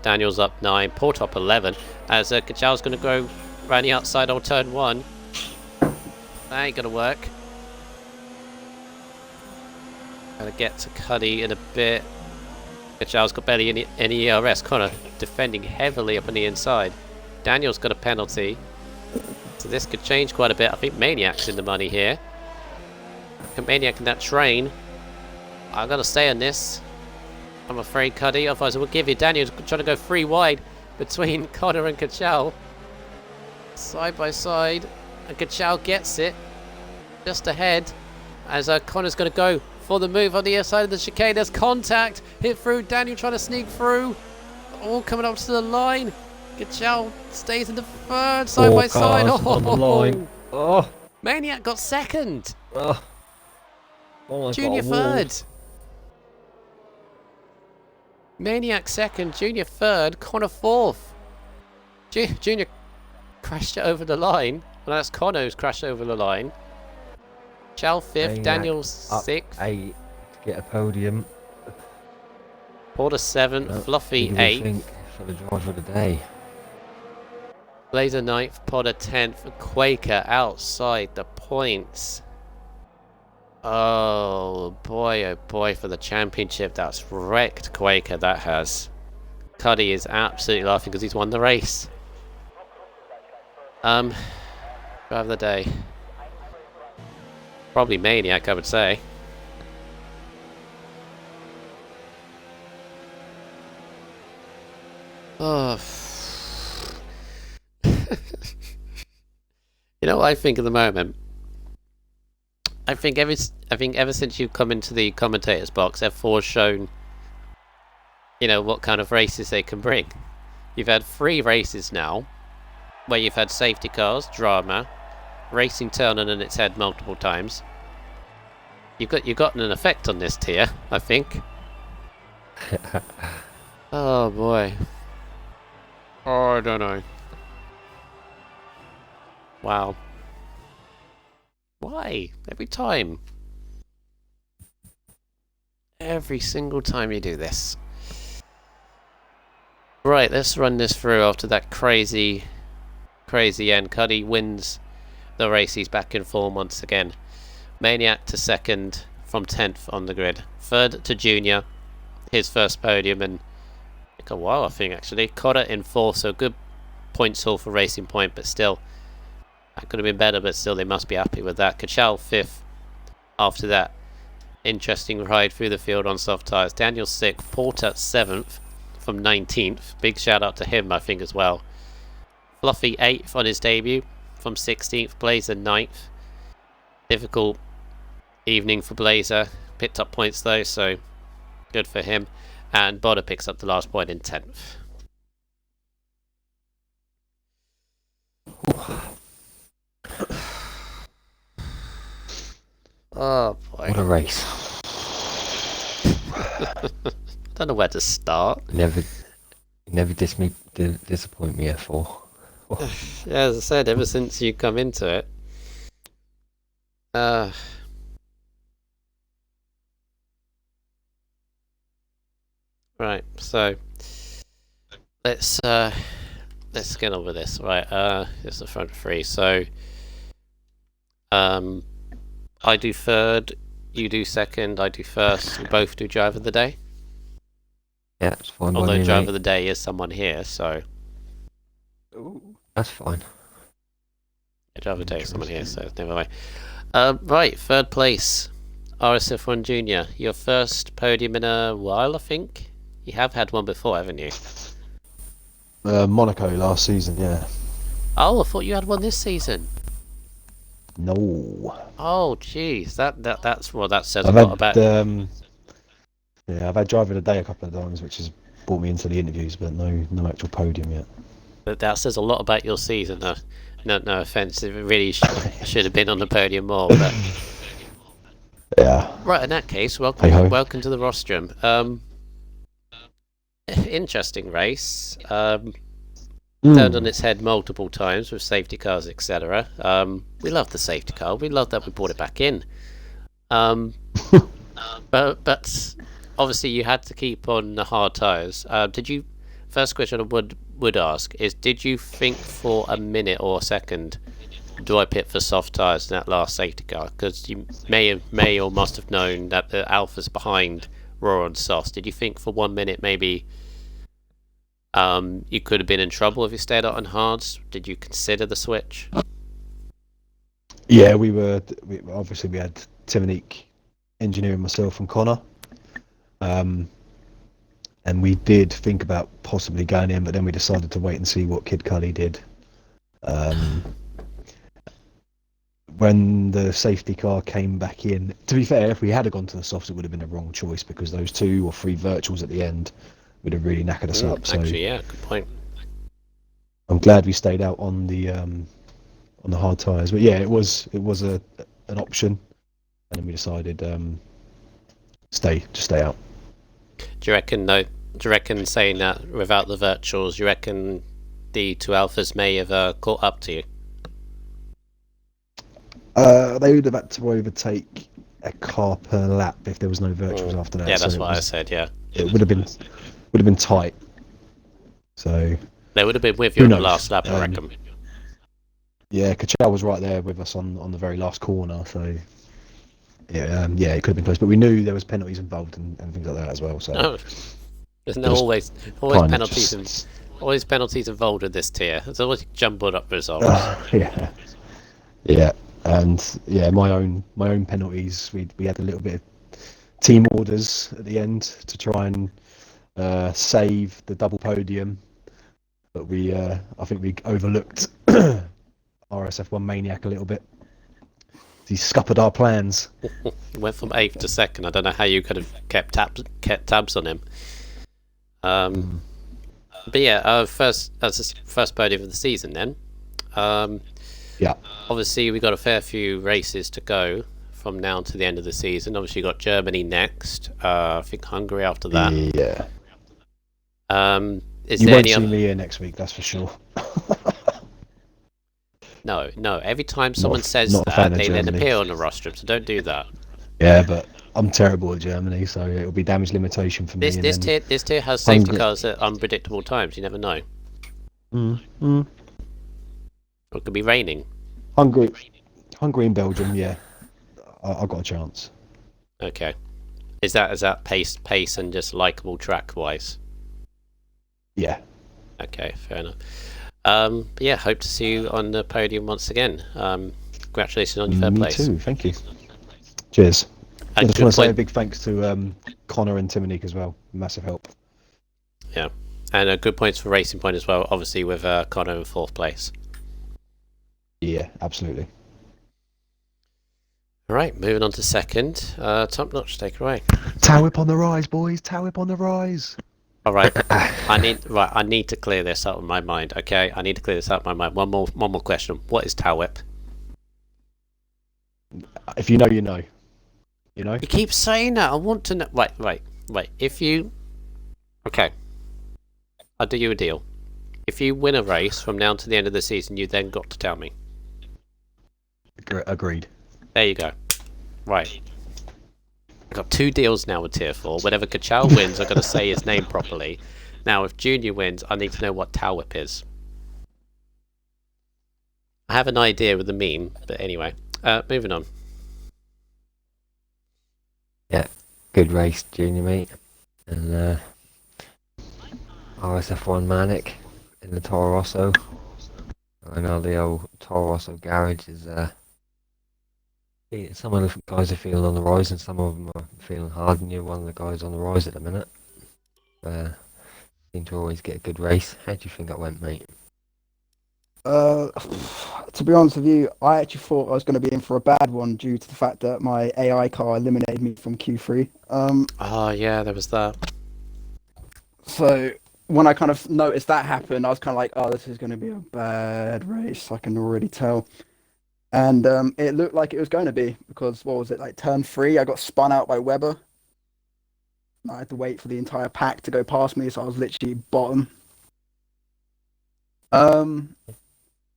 Daniel's up 9, Port up 11, as Kachal's going to go around the outside on turn 1. That ain't going to work. Gonna get to Cuddy in a bit. Kachal's got barely any ERS. Connor defending heavily up on the inside. Daniel's got a penalty. So this could change quite a bit. I think Maniac's in the money here. Maniac in that train. I'm gonna stay on this. I'm afraid, Cuddy. Otherwise, I will give you. Daniel's trying to go 3 wide between Connor and Kachal. Side by side. And Kachal gets it. Just ahead. As Connor's going to go for the move on the other side of the chicane. There's contact. Hit through. Daniel trying to sneak through. All coming up to the line. Kachal stays in the third. Side by side. On the line. Oh. Maniac got second. Oh. Oh, Junior third. Maniac second, Junior third, Connor fourth. Junior crashed it over the line. Well, that's Connor who's crashed over the line. Chal fifth, Maniac Daniel up sixth. 8 to get a podium. Porter seventh, Fluffy Who do we eighth. think for the driver of the day? Blazer ninth, Potter 10th, Quaker outside the points. Oh boy, for the championship, that's wrecked Quaker, that has. Cuddy is absolutely laughing because he's won the race. Driver of the day. Probably Maniac, I would say. Oh. You know what I think at the moment? I think ever since you've come into the commentators box, F4's shown, you know, what kind of races they can bring. You've had 3 races now, where you've had safety cars, drama, racing turning on its head multiple times. You've gotten an effect on this tier, I think. Oh boy. Oh, I don't know. Wow. Why? Every time. Every single time you do this. Right, let's run this through after that crazy end. Cuddy wins the race. He's back in form once again. Maniac to second from 10th on the grid. Third to Junior, his first podium in a while, I think, actually. Cotter in 4th, so good points haul for Racing Point, but still, that could have been better, but still, they must be happy with that. Kachal 5th after that. Interesting ride through the field on soft tyres. Daniel 6th, Porter 7th from 19th. Big shout out to him, I think, as well. Fluffy 8th on his debut from 16th. Blazer 9th. Difficult evening for Blazer. Picked up points though, so good for him. And Bodder picks up the last point in 10th. Oh boy. What a race. Don't know where to start. Never disappoint me, F4. Yeah, as I said, ever since you come into it. Right, so let's get on with this. Right, it's the front three. So I do third, you do second, I do first. We both do driver of the day. Yeah, it's fine. Although driver of the day is someone here, so that's fine. yeah, driver of the day is someone here, so never mind. Right, third place, RSF1 Junior. Your first podium in a while, I think. You have had one before, haven't you? Monaco last season, yeah. Oh, I thought you had one this season. No. Oh, jeez, that's well, that says I've a lot had, about. I've had driver of the day a couple of times, which has brought me into the interviews, but no actual podium yet. That says a lot about your season. No offense, it really should have been on the podium more. But Yeah. right, in that case, Hey-ho. welcome to the rostrum. Interesting race. Turned on its head multiple times with safety cars, etc. We love the safety car. We love that we brought it back in. But obviously you had to keep on the hard tyres. Did you? First question I would ask is: did you think for a minute or a second, do I pit for soft tyres in that last safety car? Because you may or must have known that the Alphas behind were on softs. Did you think for 1 minute maybe you could have been in trouble if you stayed out on hards? Did you consider the switch? Yeah, we obviously we had Timonique engineering, myself and Connor. And we did think about possibly going in, but then we decided to wait and see what Kid Cully did. When the safety car came back in, to be fair, if we had gone to the softs, it would have been a wrong choice because those 2 or 3 virtuals at the end would have really knackered us up. So Actually, yeah, good point. I'm glad we stayed out on the hard tyres. But yeah, it was an option, and then we decided stay out. Do you reckon saying that without the virtuals, do you reckon the 2 Alphas may have caught up to you? They would have had to overtake a car per lap if there was no virtuals after that. Yeah, that's what I said. Yeah, it would have been tight. So they would have been with you on the last lap, I reckon. Yeah, Kachal was right there with us on the very last corner. So yeah, it could have been close, but we knew there was penalties involved and things like that as well. So there's always penalties always penalties involved in this tier. There's always jumbled up results. Yeah. And yeah, my own penalties. We had a little bit of team orders at the end to try and save the double podium, but I think we overlooked RSF1 Maniac a little bit. He scuppered our plans. Went from 8th to 2nd. I don't know how you could have kept tabs on him. But yeah, first podium of the season then. Yeah. Obviously, we got a fair few races to go from now to the end of the season. Obviously, you got Germany next. I think Hungary after that. Yeah. Is you there won't any see me here next week, that's for sure. No. Every time someone says not a that, fan of they then Germany. appear on the rostrum. So don't do that. Yeah, but I'm terrible at Germany, so it'll be damage limitation for me. This tier has safety cars at unpredictable times. You never know. It could be raining. Hungary, Hungary and Belgium. Yeah, I got a chance. Okay. Is that pace and just likable track wise? Yeah. Okay, fair enough. But yeah, hope to see you on the podium once again. Congratulations on your third Me place. too. Thank you. Cheers. I And just good want to say a point. big thanks to Connor and Timonique as well. Massive help. Yeah, and good points for Racing Point as well. Obviously with Connor in fourth place. Yeah, absolutely. All right, moving on to second. Top Notch, take it away. Tow Whip on the rise, boys. Tow Whip on the rise. All right, I need to clear this out of my mind. Okay, I need to clear this out of my mind. One more question. What is Tow Whip? If you know, you know. You know. You keep saying that. I want to know. Right. If you, okay, I'll do you a deal. If you win a race from now to the end of the season, you then got to tell me. Agreed. There you go. Right. I've got 2 deals now with Tier 4. Whenever Kachow wins, I've got to say his name properly. Now, if Junior wins, I need to know what Tow Whip is. I have an idea with the meme, but anyway. Moving on. Yeah, good race, Junior, mate. And RSF1 Manic in the Toro Rosso. I know the old Toro Rosso garage is some of the guys are feeling on the rise and some of them are feeling hard, and you're one of the guys on the rise at the minute. Seem to always get a good race. How do you think that went, mate? To be honest with you, I actually thought I was going to be in for a bad one due to the fact that my AI car eliminated me from Q3. Oh, yeah, there was that. So when I kind of noticed that happen, I was kind of like, oh, this is going to be a bad race. I can already tell. And it looked like it was going to be because, what was it, like turn 3, I got spun out by Weber. I had to wait for the entire pack to go past me, so I was literally bottom.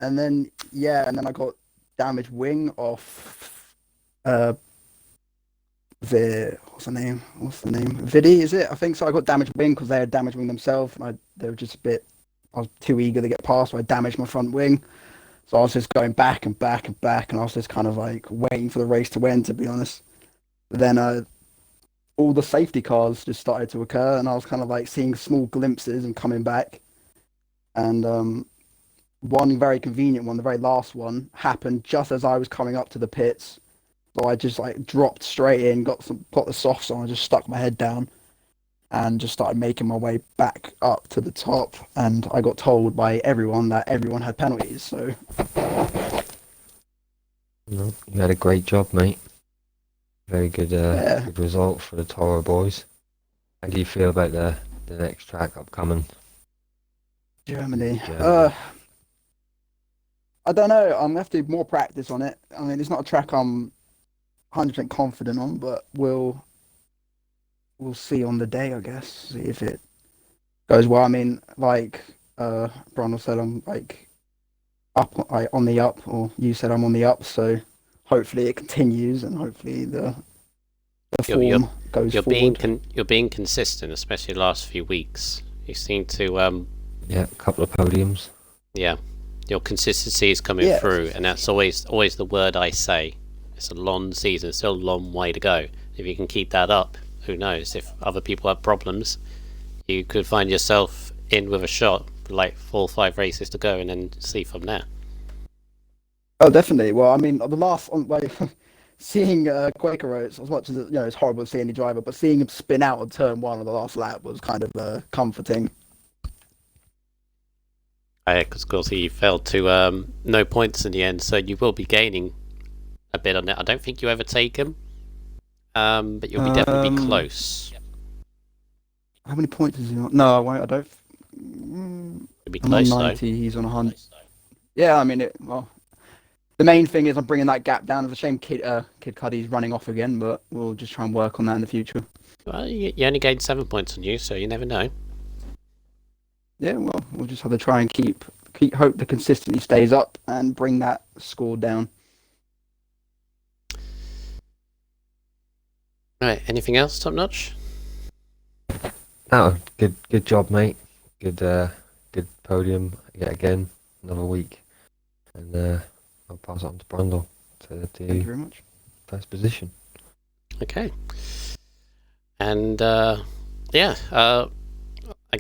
And then I got damaged wing off what's the name? Vidi, is it? I think so. I got damaged wing because they had damaged wing themselves, and they were just I was too eager to get past, so I damaged my front wing. So I was just going back and back and back, and I was just kind of like waiting for the race to end, to be honest. But then all the safety cars just started to occur, and I was kind of like seeing small glimpses and coming back. And one very convenient one, the very last one, happened just as I was coming up to the pits. So I just like dropped straight in, got the softs on, and just stuck my head down and just started making my way back up to the top. And I got told by everyone that everyone had penalties. So No, you had a great job, mate. Very good, good result for the Toro boys. How do you feel about the next track upcoming? Germany. Germany. I don't know. I'm gonna have to do more practice on it. I mean, it's not a track I'm 100% confident on, but we'll see on the day, I guess. See if it goes well. I mean, like Bronwell said, I'm like on the up, or you said I'm on the up. So hopefully it continues, and hopefully the form goes forward. You're being consistent, especially the last few weeks. You seem to Yeah, a couple of podiums. yeah. Your consistency is coming through, and that's always the word I say. It's a long season, still a long way to go. If you can keep that up, who knows? If other people have problems, you could find yourself in with a shot, like 4 or 5 races to go, and then see from there. Oh, definitely. Well, I mean, the last like seeing Quaker Oats, as much as it's horrible to see any driver, but seeing him spin out on turn 1 on the last lap was kind of comforting. Because of course he failed to no points in the end, so you will be gaining a bit on it. I don't think you overtake him, but you'll be definitely be close. How many points is he on? No, I won't. I don't. You'll be I'm close on 90. He's on 100. Yeah, I mean, the main thing is I'm bringing that gap down. It's a shame Kid Cuddy's running off again, but we'll just try and work on that in the future. Well, you only gained 7 points on you, so you never know. Yeah, well, we'll just have to try and keep hope the consistency stays up and bring that score down. Right, anything else, Top Notch? Oh, good job, mate. Good podium yet again. Another week, and I'll pass it on to Brundle to Thank you do very much. first position. Okay. And I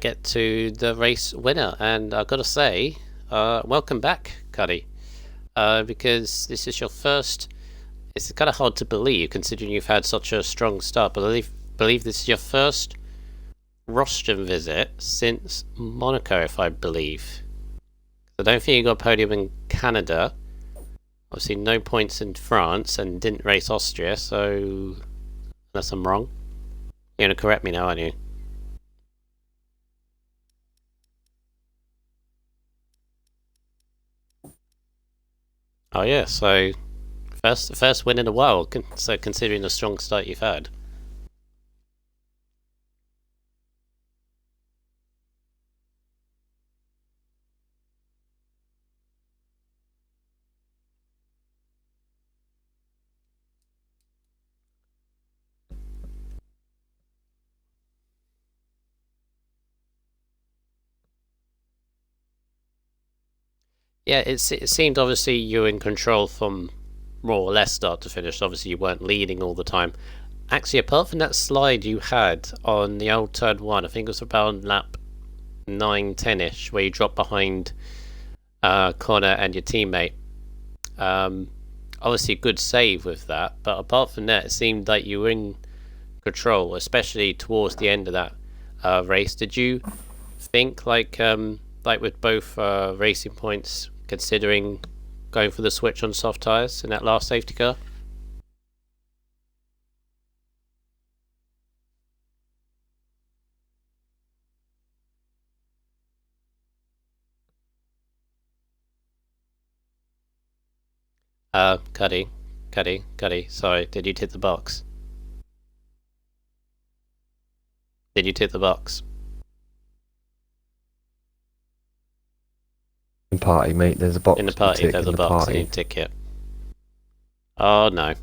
get to the race winner, and I've got to say, welcome back, Cuddy, because this is your first. It's kind of hard to believe, considering you've had such a strong start. But I believe this is your first rostrum visit since Monaco, if I believe. I don't think you got a podium in Canada. Obviously, no points in France, and didn't race Austria. So, unless I'm wrong, you're gonna correct me now, aren't you? Oh yeah, so first win in a while. So considering the strong start you've had. Yeah, it seemed obviously you were in control from more or less start to finish. Obviously, you weren't leading all the time. Actually, apart from that slide you had on the old turn one, I think it was about lap 9-10ish, where you dropped behind Connor and your teammate. Obviously, good save with that, but apart from that, it seemed like you were in control, especially towards the end of that race. Did you think like with both racing points, considering going for the switch on soft tyres in that last safety car? Cuddy, sorry, did you tip the box? Did you tip the box? In party, mate, there's a box. In the party, there's a box and you tick it. Oh no.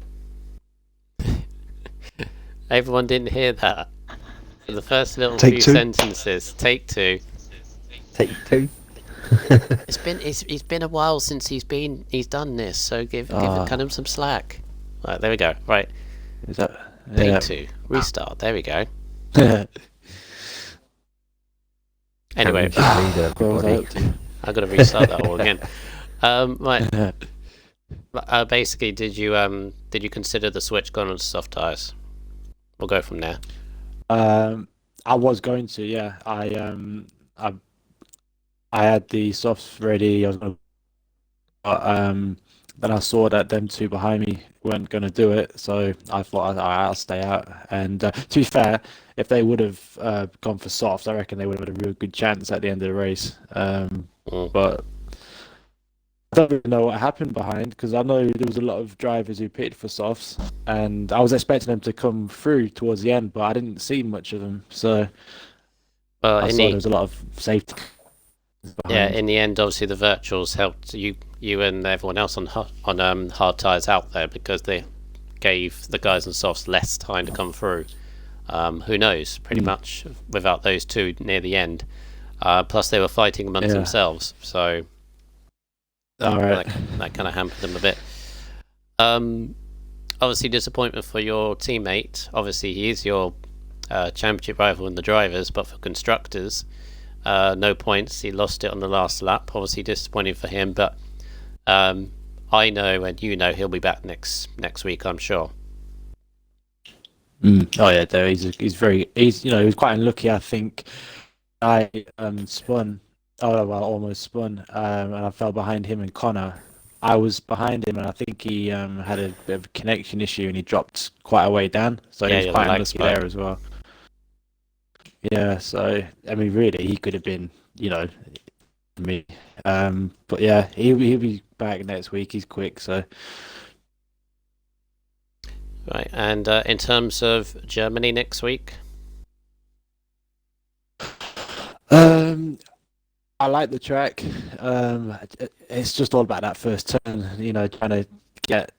Everyone didn't hear that. For the first little Take few two. sentences. Take two. Take two. It's been a while since he's done this, so give him some slack. Right, there we go. Right. Is that Take two. Restart. There we go. Anyway, Championship leader, What was I everybody. up to? I've got to restart that all again. Right. Basically, did you consider the switch going on to soft tyres? We'll go from there. I was going to, yeah. I had the softs ready. I was going to, but then I saw that them two behind me weren't going to do it, so I thought I'll stay out. And to be fair, if they would have gone for softs, I reckon they would have had a real good chance at the end of the race. But I don't really know what happened behind, because I know there was a lot of drivers who pitted for softs, and I was expecting them to come through towards the end, but I didn't see much of them. So I saw there was a lot of safety. Yeah, in the end, obviously the virtuals helped you and everyone else on hard tyres out there, because they gave the guys on softs less time to come through. Who knows? Pretty much without those two near the end. Plus, they were fighting amongst themselves, so that kind of hampered them a bit. Obviously, disappointment for your teammate. Obviously, he is your championship rival in the drivers, but for constructors, no points. He lost it on the last lap. Obviously, disappointing for him, but I know and you know he'll be back next week, I'm sure. Oh yeah, though he's he was quite unlucky. I think I spun. Oh well, almost spun, and I fell behind him and Connor. I was behind him, and I think he had a bit of a connection issue, and he dropped quite a way down. So Yeah, he was quite unlucky there as well. Yeah, so I mean, really, he could have been, me. But yeah, he'll be back next week. He's quick, so. Right, and in terms of Germany next week? I like the track. It's just all about that first turn, trying to get,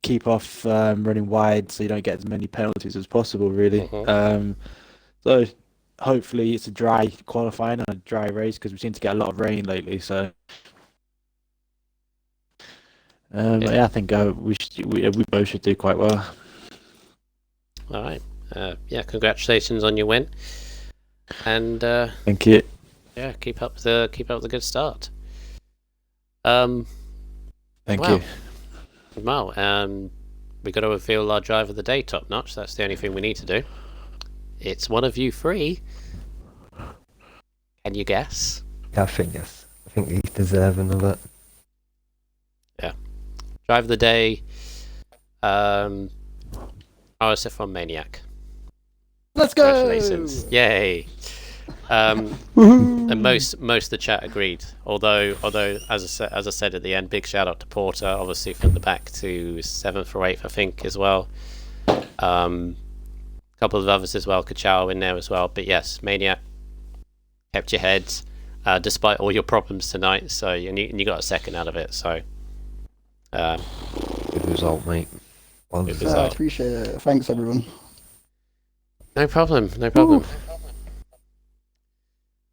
keep off running wide so you don't get as many penalties as possible, really. So hopefully it's a dry qualifying and a dry race, because we seem to get a lot of rain lately. So Yeah, I think we both should do quite well. All right. Yeah, congratulations on your win, and Thank you. yeah, keep up the good start. Thank Wow. you. Well, we got to reveal our driver of the day, Top Notch. That's the only thing we need to do. It's one of you three. Can you guess? Yeah, I think yes. I think he's deserving of it. Driver of the day, RSF1 Maniac. Let's go! Congratulations! Yay! And most of the chat agreed. Although as I said at the end, big shout out to Porter, obviously from the back to 7th or 8th, I think, as well. Couple of others as well, Kachow in there as well. But yes, Maniac kept your heads despite all your problems tonight. So and you got a second out of it. So Good result, mate. Well, Good Yeah, I result. appreciate it. Thanks, everyone. No problem.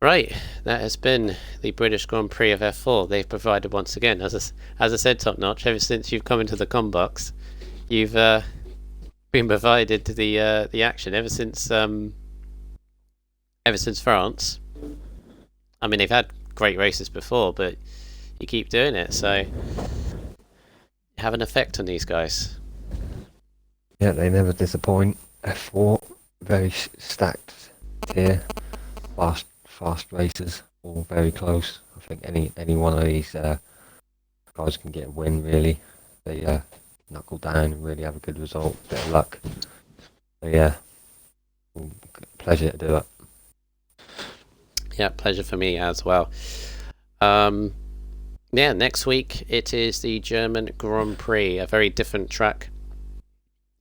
Right, that has been the British Grand Prix of F4. They've provided once again, as I said, Top Notch. Ever since you've come into the com box, you've been provided the action. Ever since France. I mean, they've had great races before, but you keep doing it, so you have an effect on these guys. yeah, they never disappoint. F4, very stacked here. Fast races, all very close. I think any one of these guys can get a win, really. They knuckle down and really have a good result. Bit of luck. So, yeah, pleasure to do it. Yeah, pleasure for me as well. Yeah, next week it is the German Grand Prix, a very different track.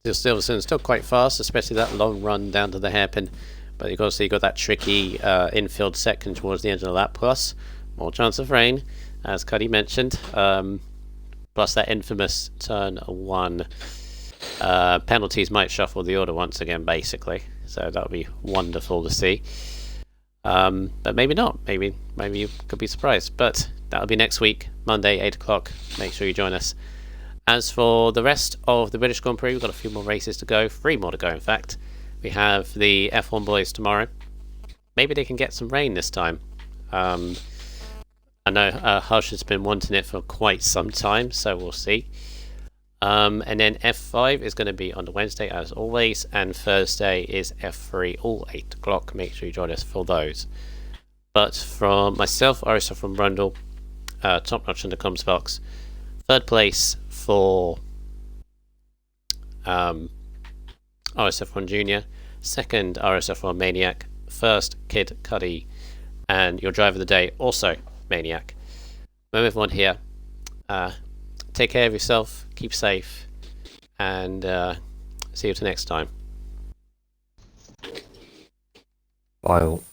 Silverstone still quite fast, especially that long run down to the hairpin. But you've got that tricky infield second towards the end of the lap, plus more chance of rain, as Cuddy mentioned. Plus that infamous turn 1. Penalties might shuffle the order once again, basically. So that would be wonderful to see. But maybe not. Maybe you could be surprised. But that'll be next week, Monday, 8 o'clock. Make sure you join us. As for the rest of the British Grand Prix, we've got a few more races to go. 3 more to go, in fact. We have the F1 boys tomorrow. Maybe they can get some rain this time. I know Hush has been wanting it for quite some time, so we'll see. And then F5 is going to be on the Wednesday as always, and Thursday is F3, all 8 o'clock. Make sure you join us for those. But from myself, RSF from Brundle, Top Notch in the comms box, 3rd place for RSF1 Junior, 2nd RSF1 Maniac, 1st Kid Cuddy, and your driver of the day also Maniac. Remember everyone here, take care of yourself, keep safe, and see you till next time. Bye all.